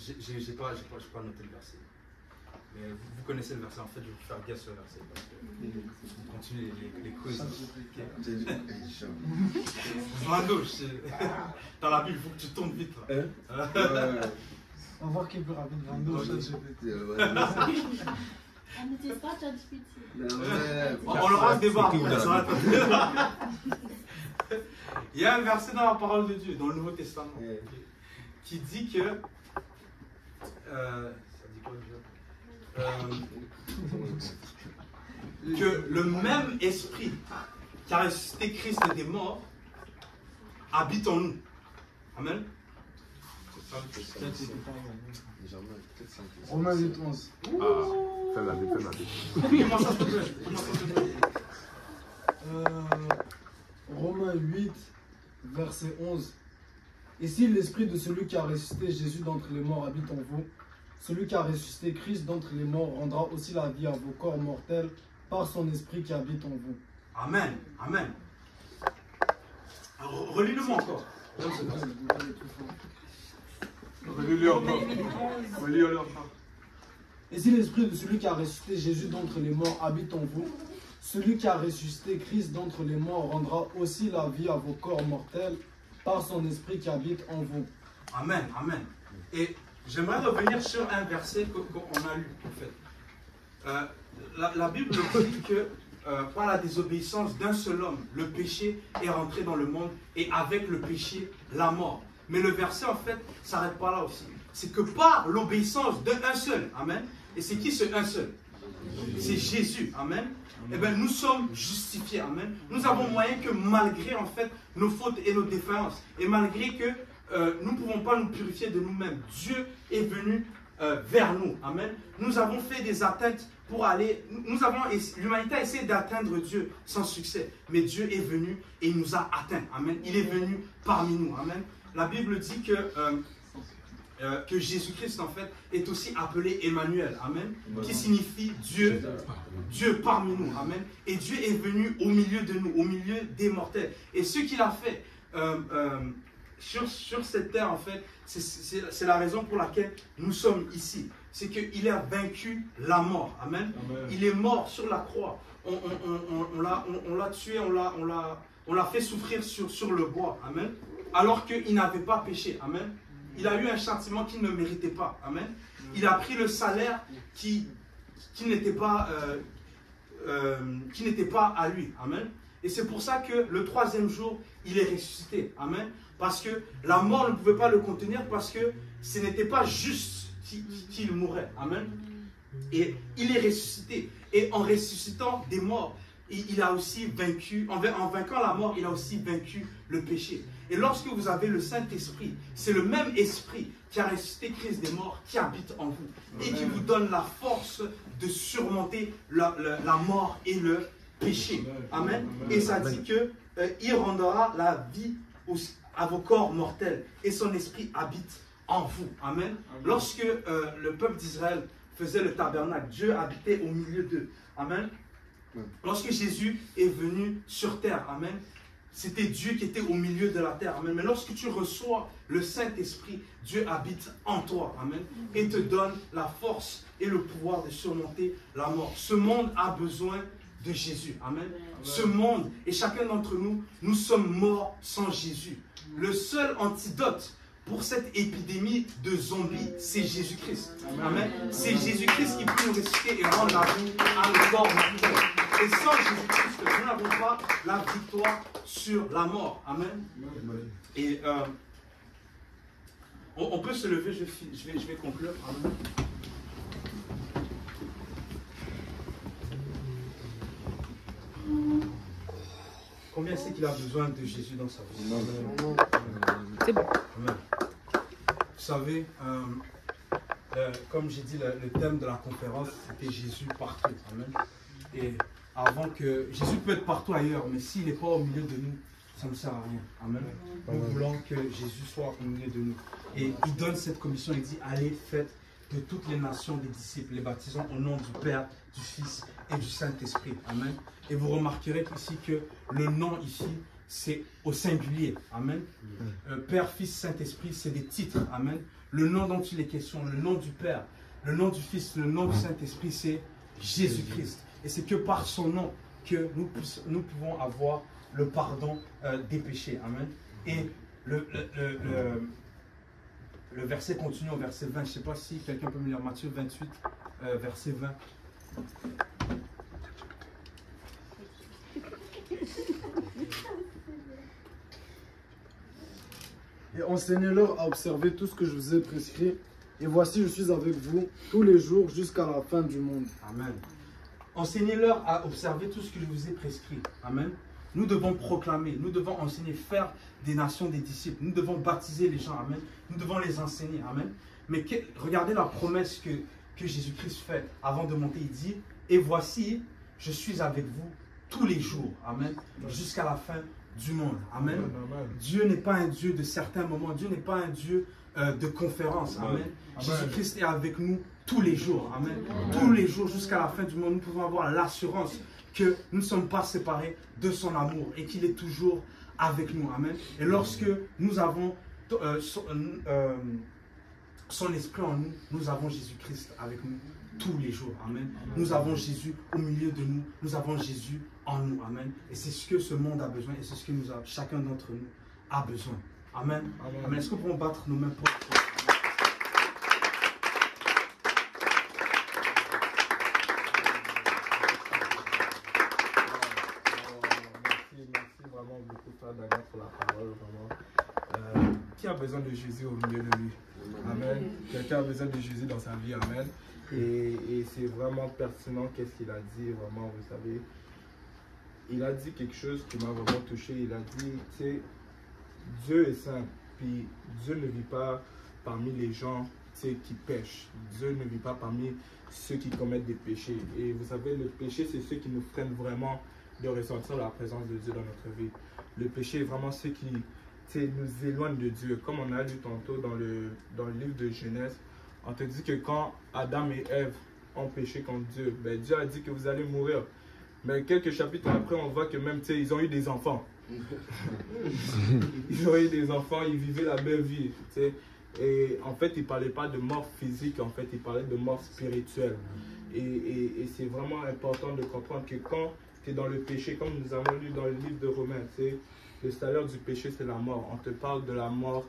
J'ai pas noté le verset. Mais vous connaissez le verset. En fait, je vais vous faire guess le verset. Parce que vous continuez les quiz. Vando, dans la Bible, il faut que tu tournes vite. On va voir qui est plus rapide. Vando, On n'utilise pas ChatGPT. On aura ce débat. Il y a un verset dans la parole de Dieu, dans le Nouveau Testament, qui dit que... ça dit quoi déjà que le même esprit qui a ressuscité Christ des morts habite en nous. Amen. Romains 8, 11. Fais-la vite. Comment ça se fait? Romains 8, verset 11. Et si l'esprit de celui qui a ressuscité Jésus d'entre les morts habite en vous, celui qui a ressuscité Christ d'entre les morts rendra aussi la vie à vos corps mortels par son esprit qui habite en vous. Amen. Amen. Relis-le-moi encore. Relis-le encore. Et si l'esprit de celui qui a ressuscité Jésus d'entre les morts habite en vous, celui qui a ressuscité Christ d'entre les morts rendra aussi la vie à vos corps mortels par son esprit qui habite en vous. Amen. Amen. Et j'aimerais revenir sur un verset qu'on a lu, en fait. La Bible dit que par la désobéissance d'un seul homme, le péché est rentré dans le monde et avec le péché, la mort. Mais le verset, en fait, ne s'arrête pas là aussi. C'est que par l'obéissance d'un seul, amen. Et c'est qui ce un seul? C'est Jésus, amen. Eh bien, nous sommes justifiés, amen. Nous avons moyen que malgré, en fait, nos fautes et nos défaillances, et malgré que nous ne pouvons pas nous purifier de nous-mêmes, Dieu est venu vers nous, amen. Nous avons fait des atteintes pour aller, l'humanité a essayé d'atteindre Dieu sans succès, mais Dieu est venu et il nous a atteints, amen. Il est venu parmi nous, amen. La Bible dit que Jésus-Christ, en fait, est aussi appelé Emmanuel, amen, qui signifie Dieu parmi nous, amen. Et Dieu est venu au milieu de nous, au milieu des mortels. Et ce qu'il a fait sur cette terre, en fait, c'est la raison pour laquelle nous sommes ici. C'est qu'il a vaincu la mort, amen. Il est mort sur la croix. On l'a tué, on l'a fait souffrir sur le bois, amen. Alors qu'il n'avait pas péché, amen. Il a eu un châtiment qu'il ne méritait pas, amen. Il a pris le salaire qui n'était pas à lui, amen. Et c'est pour ça que le troisième jour, il est ressuscité, amen. Parce que la mort ne pouvait pas le contenir, parce que ce n'était pas juste qu'il mourait, amen. Et il est ressuscité. Et en ressuscitant des morts, il a aussi vaincu, en vainquant la mort, il a aussi vaincu le péché. Et lorsque vous avez le Saint-Esprit, c'est le même esprit qui a ressuscité Christ des morts qui habite en vous et qui vous donne la force de surmonter la mort et le péché. Amen. Et ça dit que il rendra la vie à vos corps mortels et son esprit habite en vous. Amen. Lorsque le peuple d'Israël faisait le tabernacle, Dieu habitait au milieu d'eux. Amen. Lorsque Jésus est venu sur terre, amen, c'était Dieu qui était au milieu de la terre, amen. Mais lorsque tu reçois le Saint-Esprit, Dieu habite en toi, amen, et te donne la force et le pouvoir de surmonter la mort. Ce monde a besoin de Jésus, amen. Ce monde, et chacun d'entre nous, nous sommes morts sans Jésus. Le seul antidote pour cette épidémie de zombies, c'est Jésus-Christ. Amen. C'est Jésus-Christ qui peut nous ressusciter et rendre la vie à nos corps mortels. Et sans Jésus-Christ, nous n'avons pas la victoire sur la mort. Amen. Et on peut se lever, je vais conclure. Amen. Combien c'est qu'il a besoin de Jésus dans sa vie? C'est bon. Amen. Vous savez, comme j'ai dit, le thème de la conférence, c'était Jésus partout. Amen. Et avant que... Jésus peut être partout ailleurs, mais s'il n'est pas au milieu de nous, ça ne sert à rien. Amen. Nous voulons que Jésus soit au milieu de nous. Et il donne cette commission, il dit, allez, faites de toutes les nations des disciples, les baptisons au nom du Père, du Fils et du Saint-Esprit. Amen. Et vous remarquerez ici que le nom ici, c'est au singulier. Amen. Père, Fils, Saint-Esprit, c'est des titres. Amen. Le nom dont il est question, le nom du Père, le nom du Fils, le nom du Saint-Esprit, c'est Jésus-Christ. Et c'est que par son nom que nous pouvons avoir le pardon des péchés. Amen. Et le verset continue au verset 20. Je ne sais pas si quelqu'un peut me lire Matthieu 28, verset 20. Et enseignez-leur à observer tout ce que je vous ai prescrit. Et voici, je suis avec vous tous les jours jusqu'à la fin du monde. Amen. Enseignez-leur à observer tout ce que je vous ai prescrit. Amen. Nous devons proclamer, nous devons enseigner, faire des nations des disciples. Nous devons baptiser les gens. Amen. Nous devons les enseigner. Amen. Mais regardez la promesse que Jésus-Christ fait avant de monter. Il dit, et voici, je suis avec vous tous les jours. Amen. Jusqu'à la fin du monde. Amen. Amen. Dieu n'est pas un Dieu de certains moments. Dieu n'est pas un Dieu de conférence. Amen. Jésus-Christ est avec nous tous les jours. Amen. Tous les jours jusqu'à la fin du monde, nous pouvons avoir l'assurance que nous ne sommes pas séparés de son amour et qu'il est toujours avec nous. Amen. Et lorsque nous avons son esprit en nous, nous avons Jésus-Christ avec nous tous les jours. Amen. Nous avons Jésus au milieu de nous. Nous avons Jésus en nous. Amen. Et c'est ce que ce monde a besoin et c'est ce que chacun d'entre nous a besoin. Amen. Amen. Est-ce que nous pouvons battre nos mains pour Merci vraiment beaucoup, Frère Daniel, pour la parole. Vraiment. Qui a besoin de Jésus au milieu de lui? Amen. Quelqu'un a besoin de Jésus dans sa vie. Amen. Et c'est vraiment pertinent qu'est-ce qu'il a dit, vraiment, vous savez. Il a dit quelque chose qui m'a vraiment touché. Il a dit, tu sais, Dieu est saint, puis Dieu ne vit pas parmi les gens qui pêchent. Dieu ne vit pas parmi ceux qui commettent des péchés. Et vous savez, le péché, c'est ceux qui nous freinent vraiment de ressentir la présence de Dieu dans notre vie. Le péché est vraiment ceux qui nous éloignent de Dieu. Comme on a lu tantôt dans le livre de Genèse, on te dit que quand Adam et Ève ont péché contre Dieu, ben Dieu a dit que vous allez mourir. Mais quelques chapitres après, on voit que même, ils ont eu des enfants. Ils ont eu des enfants, ils vivaient la belle vie. Et en fait, ils ne parlaient pas de mort physique, en fait, ils parlaient de mort spirituelle. Et c'est vraiment important de comprendre que quand tu es dans le péché, comme nous avons lu dans le livre de Romains, le salaire du péché, c'est la mort. On te parle de la mort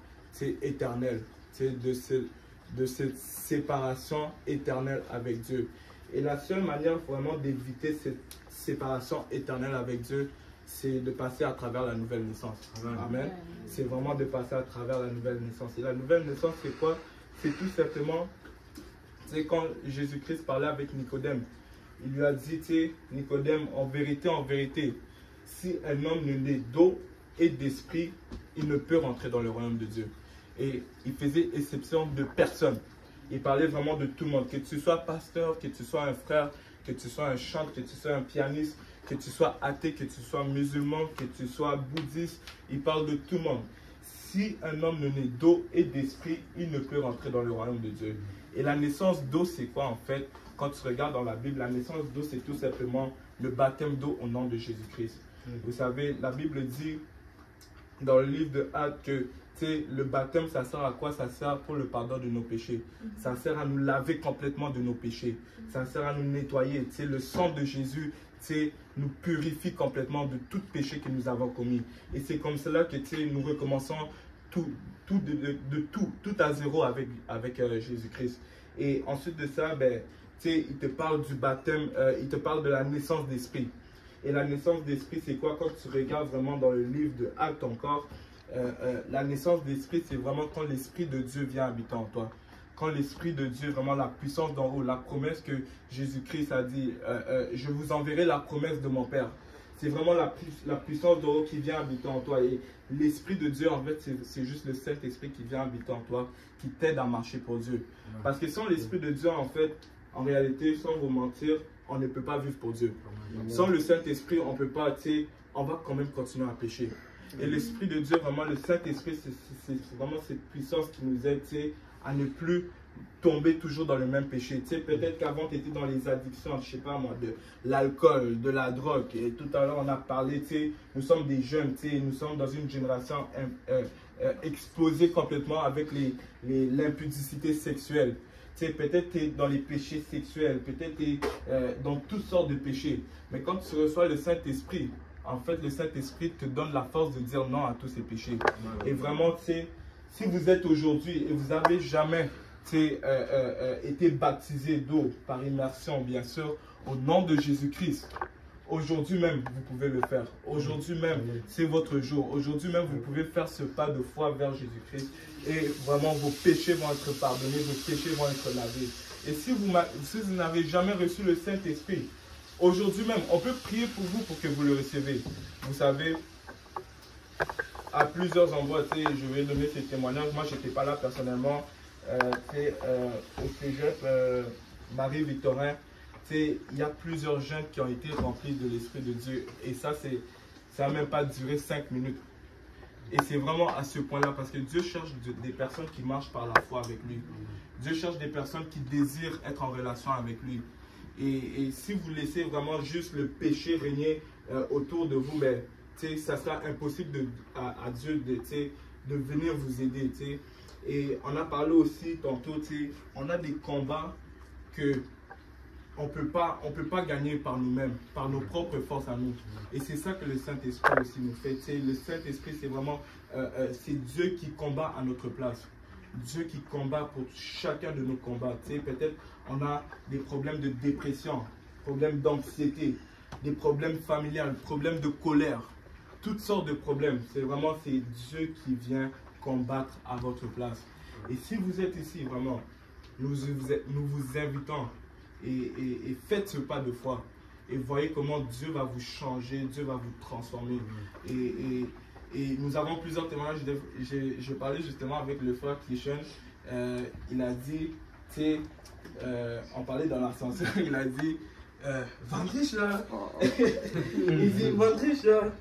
éternelle, de cette séparation éternelle avec Dieu. Et la seule manière vraiment d'éviter cette séparation éternelle avec Dieu, c'est de passer à travers la nouvelle naissance. Amen. C'est vraiment de passer à travers la nouvelle naissance. Et la nouvelle naissance, c'est quoi? C'est tout simplement, c'est quand Jésus-Christ parlait avec Nicodème. Il lui a dit, Nicodème, en vérité, si un homme ne naît d'eau et d'esprit, il ne peut rentrer dans le royaume de Dieu. Et il faisait exception de personne. Il parlait vraiment de tout le monde. Que tu sois pasteur, que tu sois un frère, que tu sois un chanteur, que tu sois un pianiste, que tu sois athée, que tu sois musulman, que tu sois bouddhiste. Il parle de tout le monde. Si un homme ne naît d'eau et d'esprit, il ne peut rentrer dans le royaume de Dieu. Et la naissance d'eau, c'est quoi en fait? Quand tu regardes dans la Bible, la naissance d'eau, c'est tout simplement le baptême d'eau au nom de Jésus-Christ. Vous savez, la Bible dit dans le livre de Actes que le baptême, ça sert à quoi? Ça sert pour le pardon de nos péchés. Ça sert à nous laver complètement de nos péchés. Ça sert à nous nettoyer. Le sang de Jésus nous purifie complètement de tout péché que nous avons commis. Et c'est comme cela que nous recommençons tout à zéro avec Jésus-Christ. Et ensuite de ça, il te parle du baptême, il te parle de la naissance d'esprit. Et la naissance d'esprit, c'est quoi? Quand tu regardes vraiment dans le livre de Actes encore, la naissance d'esprit, c'est vraiment quand l'Esprit de Dieu vient habiter en toi. Quand l'Esprit de Dieu, vraiment la puissance d'en haut, la promesse que Jésus-Christ a dit, je vous enverrai la promesse de mon Père. C'est vraiment la puissance d'en haut qui vient habiter en toi. Et l'Esprit de Dieu, en fait, c'est juste le Saint-Esprit qui vient habiter en toi, qui t'aide à marcher pour Dieu. Parce que sans l'Esprit de Dieu, en fait, en réalité, sans vous mentir, on ne peut pas vivre pour Dieu. Sans le Saint-Esprit, on peut pas, on va quand même continuer à pécher. Et l'Esprit de Dieu, vraiment, le Saint-Esprit, c'est vraiment cette puissance qui nous aide à ne plus tomber toujours dans le même péché. Peut-être qu'avant, tu étais dans les addictions, je sais pas moi, de l'alcool, de la drogue. Et tout à l'heure, on a parlé, nous sommes des jeunes, nous sommes dans une génération exposée complètement avec l'impudicité sexuelle. Peut-être tu es dans les péchés sexuels, peut-être tu es dans toutes sortes de péchés. Mais quand tu reçois le Saint-Esprit, en fait, le Saint-Esprit te donne la force de dire non à tous ces péchés. Et vraiment, si vous êtes aujourd'hui et vous n'avez jamais été baptisé d'eau par immersion, bien sûr, au nom de Jésus-Christ, aujourd'hui même, vous pouvez le faire. Aujourd'hui même, c'est votre jour. Aujourd'hui même, vous pouvez faire ce pas de foi vers Jésus-Christ. Et vraiment, vos péchés vont être pardonnés, vos péchés vont être lavés. Et si vous n'avez jamais reçu le Saint-Esprit, aujourd'hui même, on peut prier pour vous pour que vous le receviez. Vous savez, à plusieurs endroits, je vais donner ces témoignages. Moi, je n'étais pas là personnellement. Au cégep, Marie-Victorin, il y a plusieurs jeunes qui ont été remplis de l'Esprit de Dieu. Et ça n'a même pas duré 5 minutes. Et c'est vraiment à ce point-là, parce que Dieu cherche des personnes qui marchent par la foi avec lui. Dieu cherche des personnes qui désirent être en relation avec lui. Et si vous laissez vraiment juste le péché régner autour de vous, ben, ça sera impossible à Dieu de venir vous aider. Et on a parlé aussi tantôt, on a des combats que on peut pas gagner par nous-mêmes, par nos propres forces à nous. Et c'est ça que le Saint-Esprit aussi nous fait. Le Saint-Esprit, c'est vraiment c'est Dieu qui combat à notre place. Dieu qui combat pour chacun de nos combats. Peut-être on a des problèmes de dépression, problèmes d'anxiété, des problèmes familiales, problèmes de colère, toutes sortes de problèmes. C'est Dieu qui vient combattre à votre place. Et si vous êtes ici, vraiment, nous vous invitons et faites ce pas de foi. Et voyez comment Dieu va vous changer, Dieu va vous transformer. Et nous avons plusieurs témoignages. Je parlais justement avec le frère Christian. Il a dit, on parlait dans l'ascenseur, il a dit, Vandrich là, il dit, Vandrich là,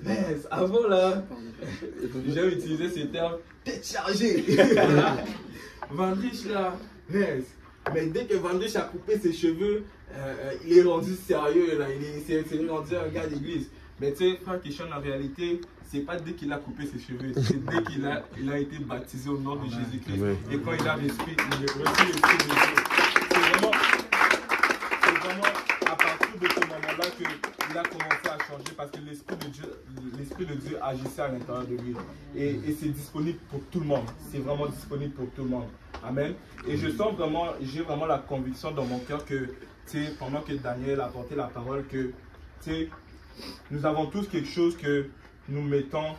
mais avant là, j'ai utilisé ce terme, tête chargée. Vandrich là, mais dès que Vandrich a coupé ses cheveux, il est rendu sérieux là, il s'est rendu un gars d'église. Mais tu sais, frère Christian, en réalité, c'est pas dès qu'il a coupé ses cheveux, c'est dès qu'il a été baptisé au nom de Jésus-Christ. Et quand il a reçu l'Esprit de Dieu. C'est vraiment à partir de ce moment-là qu'il a commencé à changer, parce que l'Esprit de Dieu agissait à l'intérieur de lui. Et c'est disponible pour tout le monde. C'est vraiment disponible pour tout le monde. Amen. Et je sens vraiment, j'ai vraiment la conviction dans mon cœur que, pendant que Daniel a porté la parole, que, nous avons tous quelque chose que nous mettons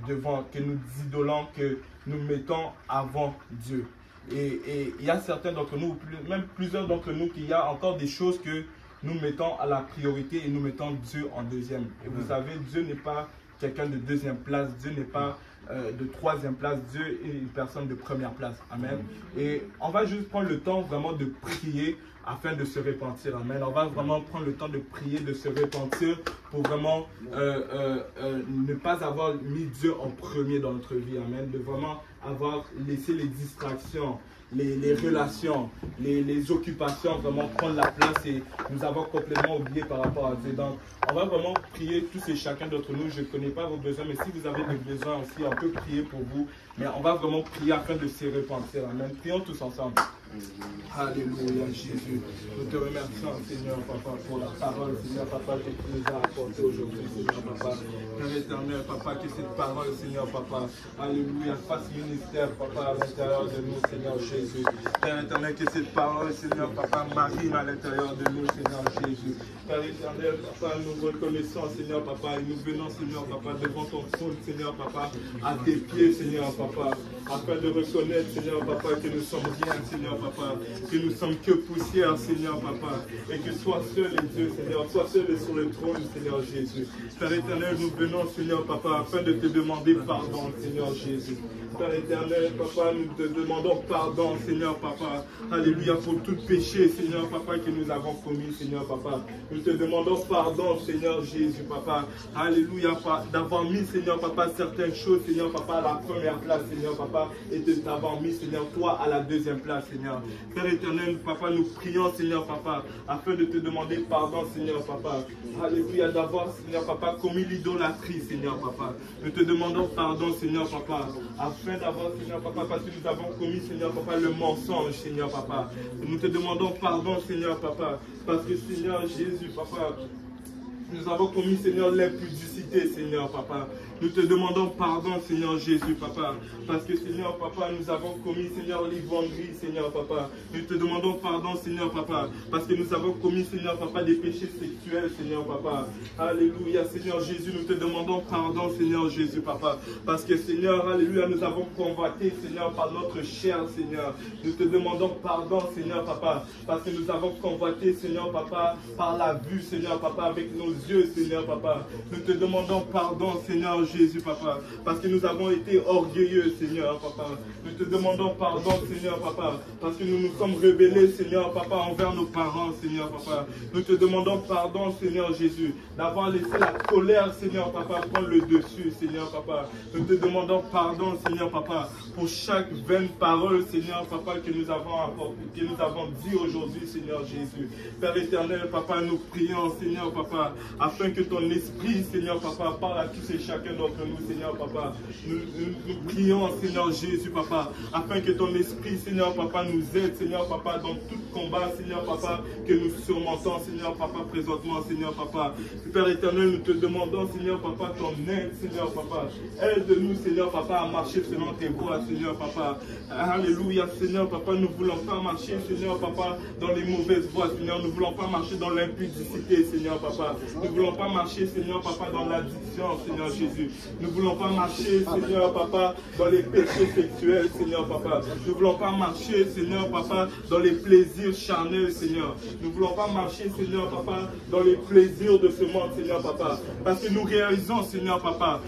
devant, que nous idolons, que nous mettons avant Dieu. Et il y a certains d'entre nous, même plusieurs d'entre nous, qu'il y a encore des choses que nous mettons à la priorité et nous mettons Dieu en deuxième. Et vous savez, Dieu n'est pas quelqu'un de deuxième place, Dieu n'est pas de troisième place, Dieu est une personne de première place. Amen. Et on va juste prendre le temps vraiment de prier afin de se repentir. Amen. On va vraiment prendre le temps de prier, de se repentir pour vraiment ne pas avoir mis Dieu en premier dans notre vie. Amen. De vraiment avoir laissé les distractions, les relations, les occupations vraiment prendre la place et nous avoir complètement oublié par rapport à Dieu. Donc, on va vraiment prier tous et chacun d'entre nous. Je ne connais pas vos besoins, mais si vous avez des besoins aussi, on peut prier pour vous. Mais on va vraiment prier afin de se repentir. Amen. Prions tous ensemble. Alléluia, Jésus. Nous te remercions, Seigneur, Papa, pour la parole, Seigneur, Papa, que tu nous as apportée aujourd'hui, Seigneur, Papa. Père éternel, Papa, que cette parole, Seigneur, Papa, Alléluia, fasse ministère, Papa, à l'intérieur de nous, Seigneur Jésus. Père éternel, que cette parole, Seigneur, Papa, marine à l'intérieur de nous, Seigneur Jésus. Père éternel, Papa, nous reconnaissons, Seigneur, Papa, et nous venons, Seigneur, Papa, devant ton trône, Seigneur, Papa, à tes pieds, Seigneur, Papa, afin de reconnaître, Seigneur, Papa, que nous sommes rien, Seigneur, Papa, que nous sommes que poussière, Seigneur, Papa, et que sois seul et Dieu, Seigneur, sois seul et sur le trône, Seigneur Jésus. Père éternel, nous venons, Seigneur, Papa, afin de te demander pardon, Seigneur Jésus. Père éternel, Papa, nous te demandons pardon, Seigneur, Papa, Alléluia, pour tout péché, Seigneur, Papa, que nous avons commis, Seigneur, Papa. Nous te demandons pardon, Seigneur Jésus, Papa, Alléluia, d'avoir mis, Seigneur, Papa, certaines choses, Seigneur, Papa, à la première place, Seigneur, Papa, et de t'avoir mis, Seigneur, toi, à la deuxième place, Seigneur. Père éternel, Papa, nous prions, Seigneur, Papa, afin de te demander pardon, Seigneur, Papa, Alléluia, d'avoir, Seigneur, Papa, commis l'idolâtrie, Seigneur, Papa. Nous te demandons pardon, Seigneur, Papa, afin d'avoir, Seigneur, Papa, parce que nous avons commis, Seigneur, Papa, le mensonge, Seigneur, Papa. Nous te demandons pardon, Seigneur, Papa, parce que, Seigneur Jésus, Papa, nous avons commis, Seigneur, l'impudicité, Seigneur, Papa. Nous te demandons pardon, Seigneur Jésus, Papa. Parce que, Seigneur, Papa, nous avons commis, Seigneur, l'ivrognerie, Seigneur, Papa. Nous te demandons pardon, Seigneur, Papa. Parce que nous avons commis, Seigneur, Papa, des péchés sexuels, Seigneur, Papa. Alléluia, Seigneur Jésus, nous te demandons pardon, Seigneur Jésus, Papa. Parce que, Seigneur, alléluia, nous avons convoité, Seigneur, par notre chair, Seigneur. Nous te demandons pardon, Seigneur, Papa. Parce que nous avons convoité, Seigneur, Papa, par la vue, Seigneur, Papa, avec nos yeux, Seigneur, Papa. Nous te demandons pardon, Seigneur Jésus, Papa. Parce que nous avons été orgueilleux, Seigneur, Papa. Nous te demandons pardon, Seigneur, Papa. Parce que nous nous sommes rebellés, Seigneur, Papa, envers nos parents, Seigneur, Papa. Nous te demandons pardon, Seigneur Jésus, d'avoir laissé la colère, Seigneur, Papa, prendre le dessus, Seigneur, Papa. Nous te demandons pardon, Seigneur, Papa, pour chaque vaine parole, Seigneur, Papa, que nous avons dit aujourd'hui, Seigneur Jésus. Père éternel, Papa, nous prions, Seigneur, Papa, afin que ton esprit, Seigneur, Papa, parle à tous et chacun d'entre nous, Seigneur, Papa. Nous prions, Seigneur Jésus, Papa, afin que ton esprit, Seigneur, Papa, nous aide, Seigneur, Papa, dans tout combat, Seigneur, Papa, que nous surmontons, Seigneur, Papa, présentement, Seigneur, Papa. Père éternel, nous te demandons, Seigneur, Papa, ton aide, Seigneur, Papa. Aide-nous, Seigneur, Papa, à marcher selon tes voies, Seigneur, Papa. Alléluia, Seigneur, Papa, nous ne voulons pas marcher, Seigneur, Papa, dans les mauvaises voies, Seigneur. Nous ne voulons pas marcher dans l'impudicité, Seigneur, Papa. Nous ne voulons pas marcher, Seigneur, Papa, dans l'addiction, Seigneur Jésus. Nous ne voulons pas marcher, Seigneur, Papa, dans les péchés sexuels, Seigneur, Papa. Nous ne voulons pas marcher, Seigneur, Papa, dans les plaisirs charnels, Seigneur. Nous ne voulons pas marcher, Seigneur, Papa, dans les plaisirs de ce monde, Seigneur, Papa. Parce que nous réalisons, Seigneur, Papa,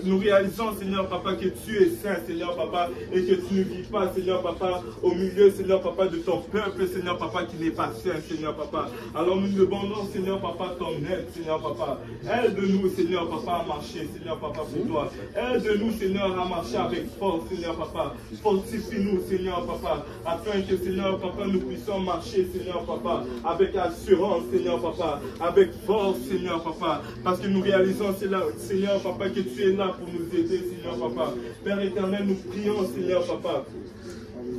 nous réalisons, Seigneur, Papa, que tu es saint, Seigneur, Papa, et que tu ne vis pas, Seigneur, Papa, au milieu, Seigneur, Papa, de ton peuple, Seigneur, Papa, qui n'est pas saint, Seigneur, Papa. Alors nous demandons, Seigneur, Papa, ton aide, Seigneur, Papa. Aide-nous, Seigneur, Papa, à marcher, Seigneur, Papa, pour toi. Aide-nous, Seigneur, à marcher avec force, Seigneur, Papa. Fortifie-nous, Seigneur, Papa, afin que, Seigneur, Papa, nous puissions marcher, Seigneur, Papa, avec assurance, Seigneur, Papa, avec force, Seigneur, Papa, parce que nous réalisons, Seigneur, Papa, que tu es là pour nous aider, Seigneur, Papa. Père éternel, nous prions, Seigneur, Papa,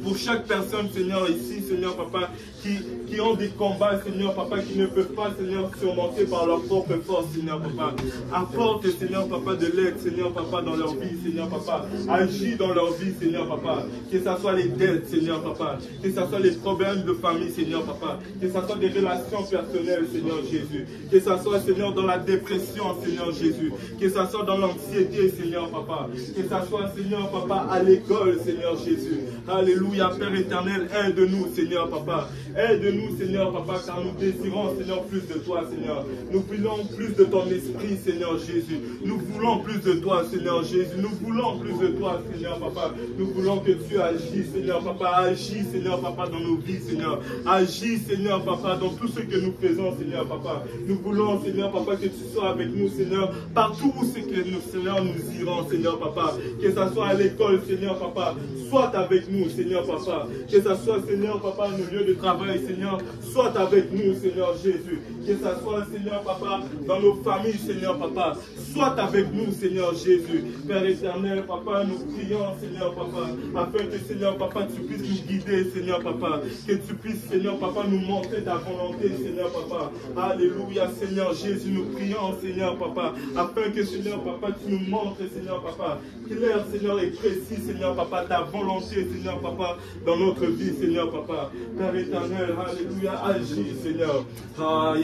pour chaque personne, Seigneur, ici, Seigneur, Papa, qui ont des combats, Seigneur, Papa, qui ne peuvent pas, Seigneur, surmonter par leur propre force, Seigneur, Papa. Apporte, Seigneur, Papa, de l'aide, Seigneur, Papa, dans leur vie, Seigneur, Papa. Agis dans leur vie, Seigneur, Papa. Que ce soit les dettes, Seigneur, Papa. Que ce soit les problèmes de famille, Seigneur, Papa. Que ce soit des relations personnelles, Seigneur Jésus. Que ce soit, Seigneur, dans la dépression, Seigneur Jésus. Que ce soit dans l'anxiété, Seigneur, Papa. Que ce soit, Seigneur, Papa, à l'école, Seigneur Jésus. Alléluia, Père éternel, aide-nous, Seigneur, Papa. Aide-nous, Seigneur, Papa, car nous désirons, Seigneur, plus de toi, Seigneur. Nous voulons plus de ton esprit, Seigneur Jésus. Nous voulons plus de toi, Seigneur Jésus. Nous voulons plus de toi, Seigneur, Papa. Nous voulons que tu agisses, Seigneur, Papa. Agis, Seigneur, Papa, dans nos vies, Seigneur. Agis, Seigneur, Papa, dans tout ce que nous faisons, Seigneur, Papa. Nous voulons, Seigneur, Papa, que tu sois avec nous, Seigneur, partout où c'est que nous, Seigneur, nous irons, Seigneur, Papa. Que ce soit à l'école, Seigneur, Papa. Sois avec nous, Seigneur, Papa. Que ce soit, Seigneur, Papa, nos lieux de travail, Seigneur, sois avec nous, Seigneur Jésus. Que ce soit, Seigneur, Papa, dans nos familles, Seigneur, Papa, sois avec nous, Seigneur Jésus. Père éternel, Papa, nous prions, Seigneur, Papa, afin que, Seigneur, Papa, tu puisses nous guider, Seigneur, Papa. Que tu puisses, Seigneur, Papa, nous montrer ta volonté, Seigneur, Papa. Alléluia, Seigneur Jésus, nous prions, Seigneur, Papa, afin que, Seigneur, Papa, tu nous montres, Seigneur, Papa, clair, Seigneur, et précis, Seigneur, Papa, ta volonté, Seigneur, Papa, dans notre vie, Seigneur, Papa. Père éternel, alléluia, agis, Seigneur.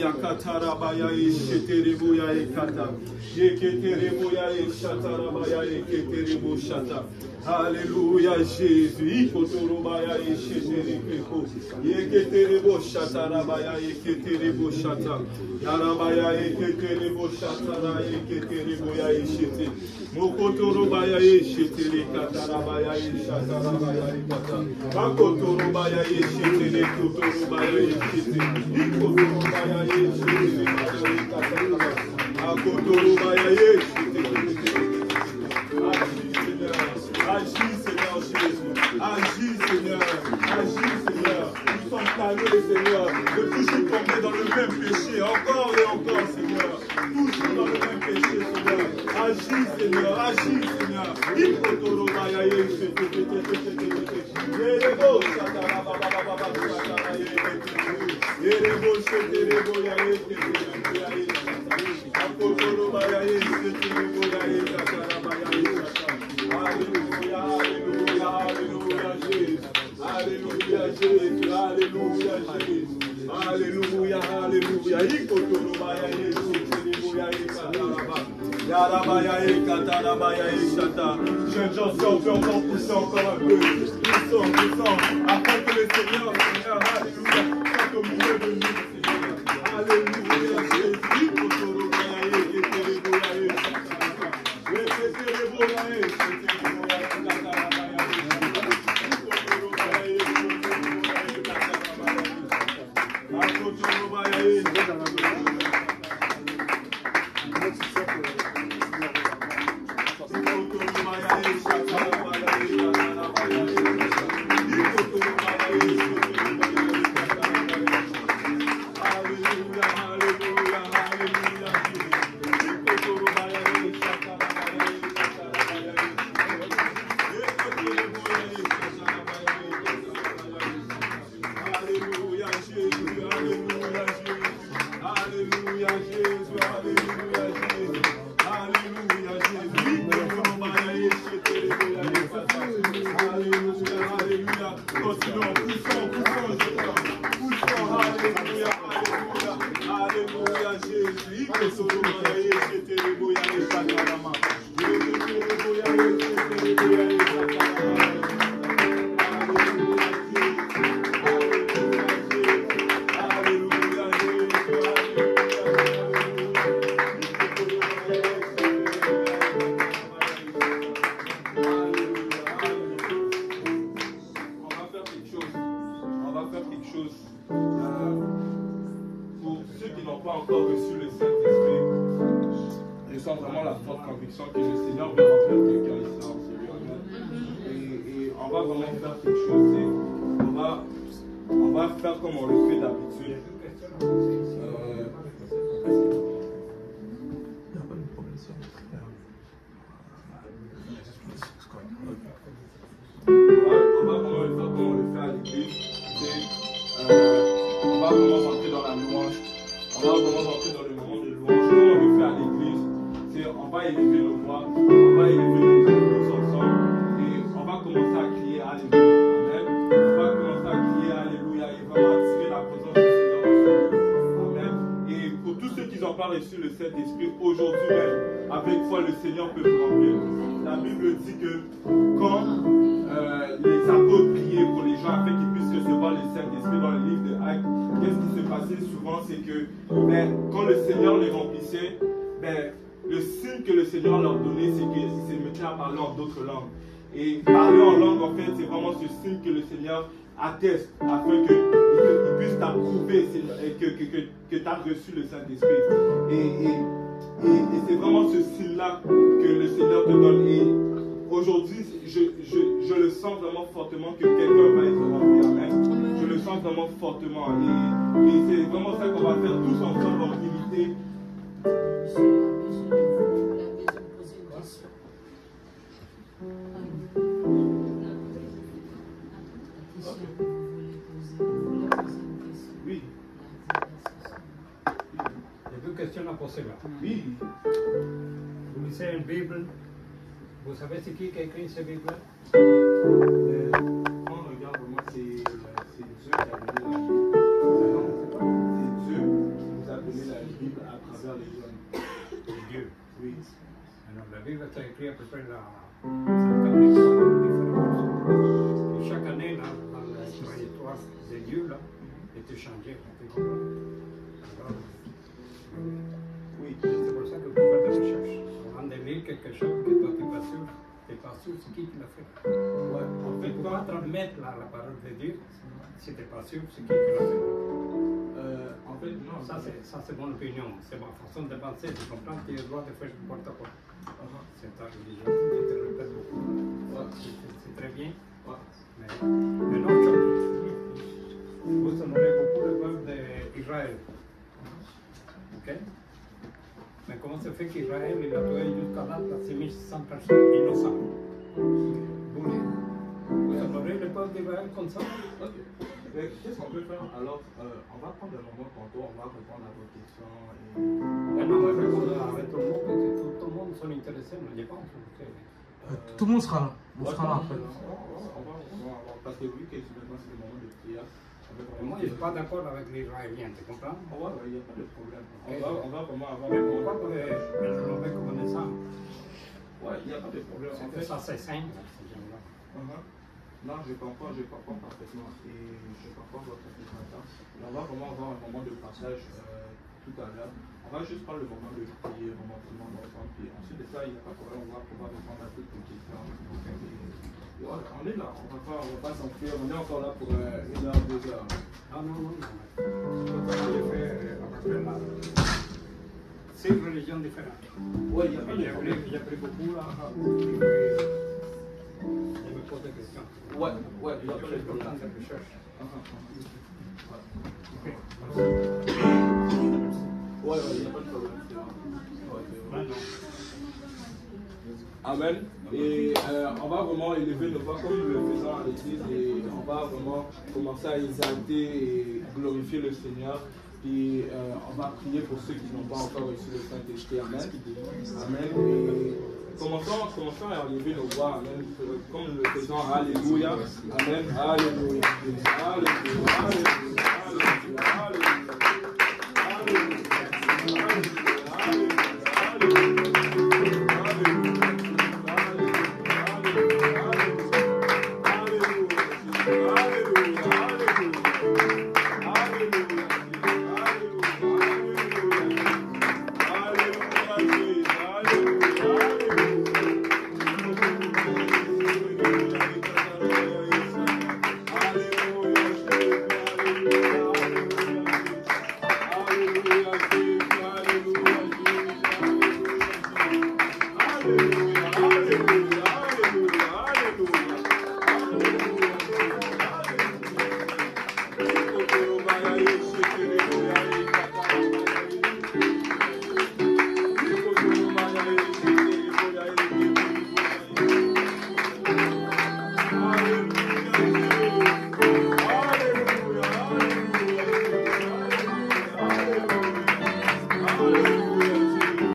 Yakatarabaya et Sheteribuya et Kata. Yeketeribuya et Shatarabaya et Keteribu Shata. Alléluia, Jésus. Ikotorobaya et Sheterikeko. Yeketeribu Shatarabaya et Keteribu Shata. Yarabaya et Keteribu Shatara et Keteribuya et Shete. Mokotorobaya et Sheterikatarabaya et Shatarabaya et Kata. Akotorobaya et Sheterikotorobaya et Shete. Ikotorobaya et Sheterikatara et Kata. Akotorobaya et Sheterikatara. Agis, Seigneur Jésus. Agis, Seigneur. Agis, Seigneur. Nous sommes tannés, Seigneur, de toujours tomber dans le même péché, encore et encore, Seigneur. Toujours dans le même péché, Seigneur. Agis, Seigneur. Agis, Seigneur. Il Alléluia, alléluia. Ikotolobaya Yesu, Teleboya Ekataraba. Yarabaya Ekatarabaya Ekata. Jeunes gens, si on peut encore pousser encore un peu. Poussons, afin que le Seigneur, alléluia, soit au milieu de nous, Seigneur. Alléluia, Jésus. Ikotolobaya Eketeleboya Ekataraba. Eketeleboya Ekataraba. Et parler en langue, en fait, c'est vraiment ce signe que le Seigneur atteste afin qu'il puisse t'approuver que tu as reçu le Saint-Esprit. Et c'est vraiment ce signe-là que le Seigneur te donne. Et aujourd'hui, je le sens vraiment fortement que quelqu'un va être rempli. Amen. Je le sens vraiment fortement. Et c'est vraiment ça qu'on va faire tous ensemble en unité. Oui. J'ai deux questions à poser là. Oui. Vous lisez une Bible. Vous savez c'est qui a écrit cette Bible? Quand on regarde, moi, c'est Dieu qui a donné la Bible. C'est Dieu qui nous a donné la Bible à travers les hommes. C'est Dieu. Oui. Alors la Bible est écrite à peu près dans 50 histoires différentes. Et chaque année, dans la trajectoire de Dieu, là, était changée. Oui. C'est pour ça que vous faites des recherches. On de lire quelque chose que toi tu n'es pas sûr, c'est qui l'a fait. Ouais. En fait, Tu vas transmettre la parole de Dieu, si tu n'es pas sûr, c'est qui l'a fait. en fait, non. Ça, c'est mon opinion, c'est ma façon de penser. Tu comprends, tu as le droit de faire n'importe quoi. C'est ta religion, tu te répètes beaucoup. Ouais. C'est très bien. Ouais. Mais une autre chose, vous honorez beaucoup le peuple d'Israël. Ok? Mais comment se fait qu'Israël il a tué jusqu'à date 6600 personnes innocentes? Vous honorez le peuple d'Israël comme ça? Ok. Qu'est-ce qu'on peut faire? Alors, on va prendre un moment pour toi, on va répondre à vos questions. Mais non, mais répondre avec tout le monde, parce que tout le monde sont intéressés, mais je pense. Tout le monde sera là. On sera là après. Parce que vu que maintenant c'est le moment de prière, Et moi, je ne suis pas d'accord avec les Israéliens, tu comprends? Ouais, il n'y a pas de problème. On va vraiment avoir... Mais pourquoi vous le nommez comme un sang? Ouais, il n'y a pas de problème. En C'est que fait, ça, c'est simple, ces gens-là. Non, je comprends parfaitement. Et je comprends votre interprétation. Et on va vraiment avoir un moment de passage tout à l'heure. On va juste prendre le moment de prier, vraiment tout le monde ensemble. Puis ensuite de ça, il n'y a pas de problème, on va pouvoir répondre à toutes les questions. Et voilà, on est là, on va pas s'enfuir, on est encore là pour 1 heure, 2 heures. Non. J'ai fait c'est une religion différente. Oui, il n'y a pas de problème. J'ai appris beaucoup là. Je me pose des questions. Ouais, il n'y a pas de J'ai problème. temps de recherche. Ouais, il n'y a pas de problème. Amen. Et on va vraiment élever nos voix comme nous le faisons à l'église et on va vraiment commencer à exalter et glorifier le Seigneur. Puis on va prier pour ceux qui n'ont pas encore reçu le Saint-Esprit. Amen. Amen. Et commençons à élever nos voix. Amen. Comme nous le faisons. Alléluia. Amen. Alléluia. Alléluia. Alléluia.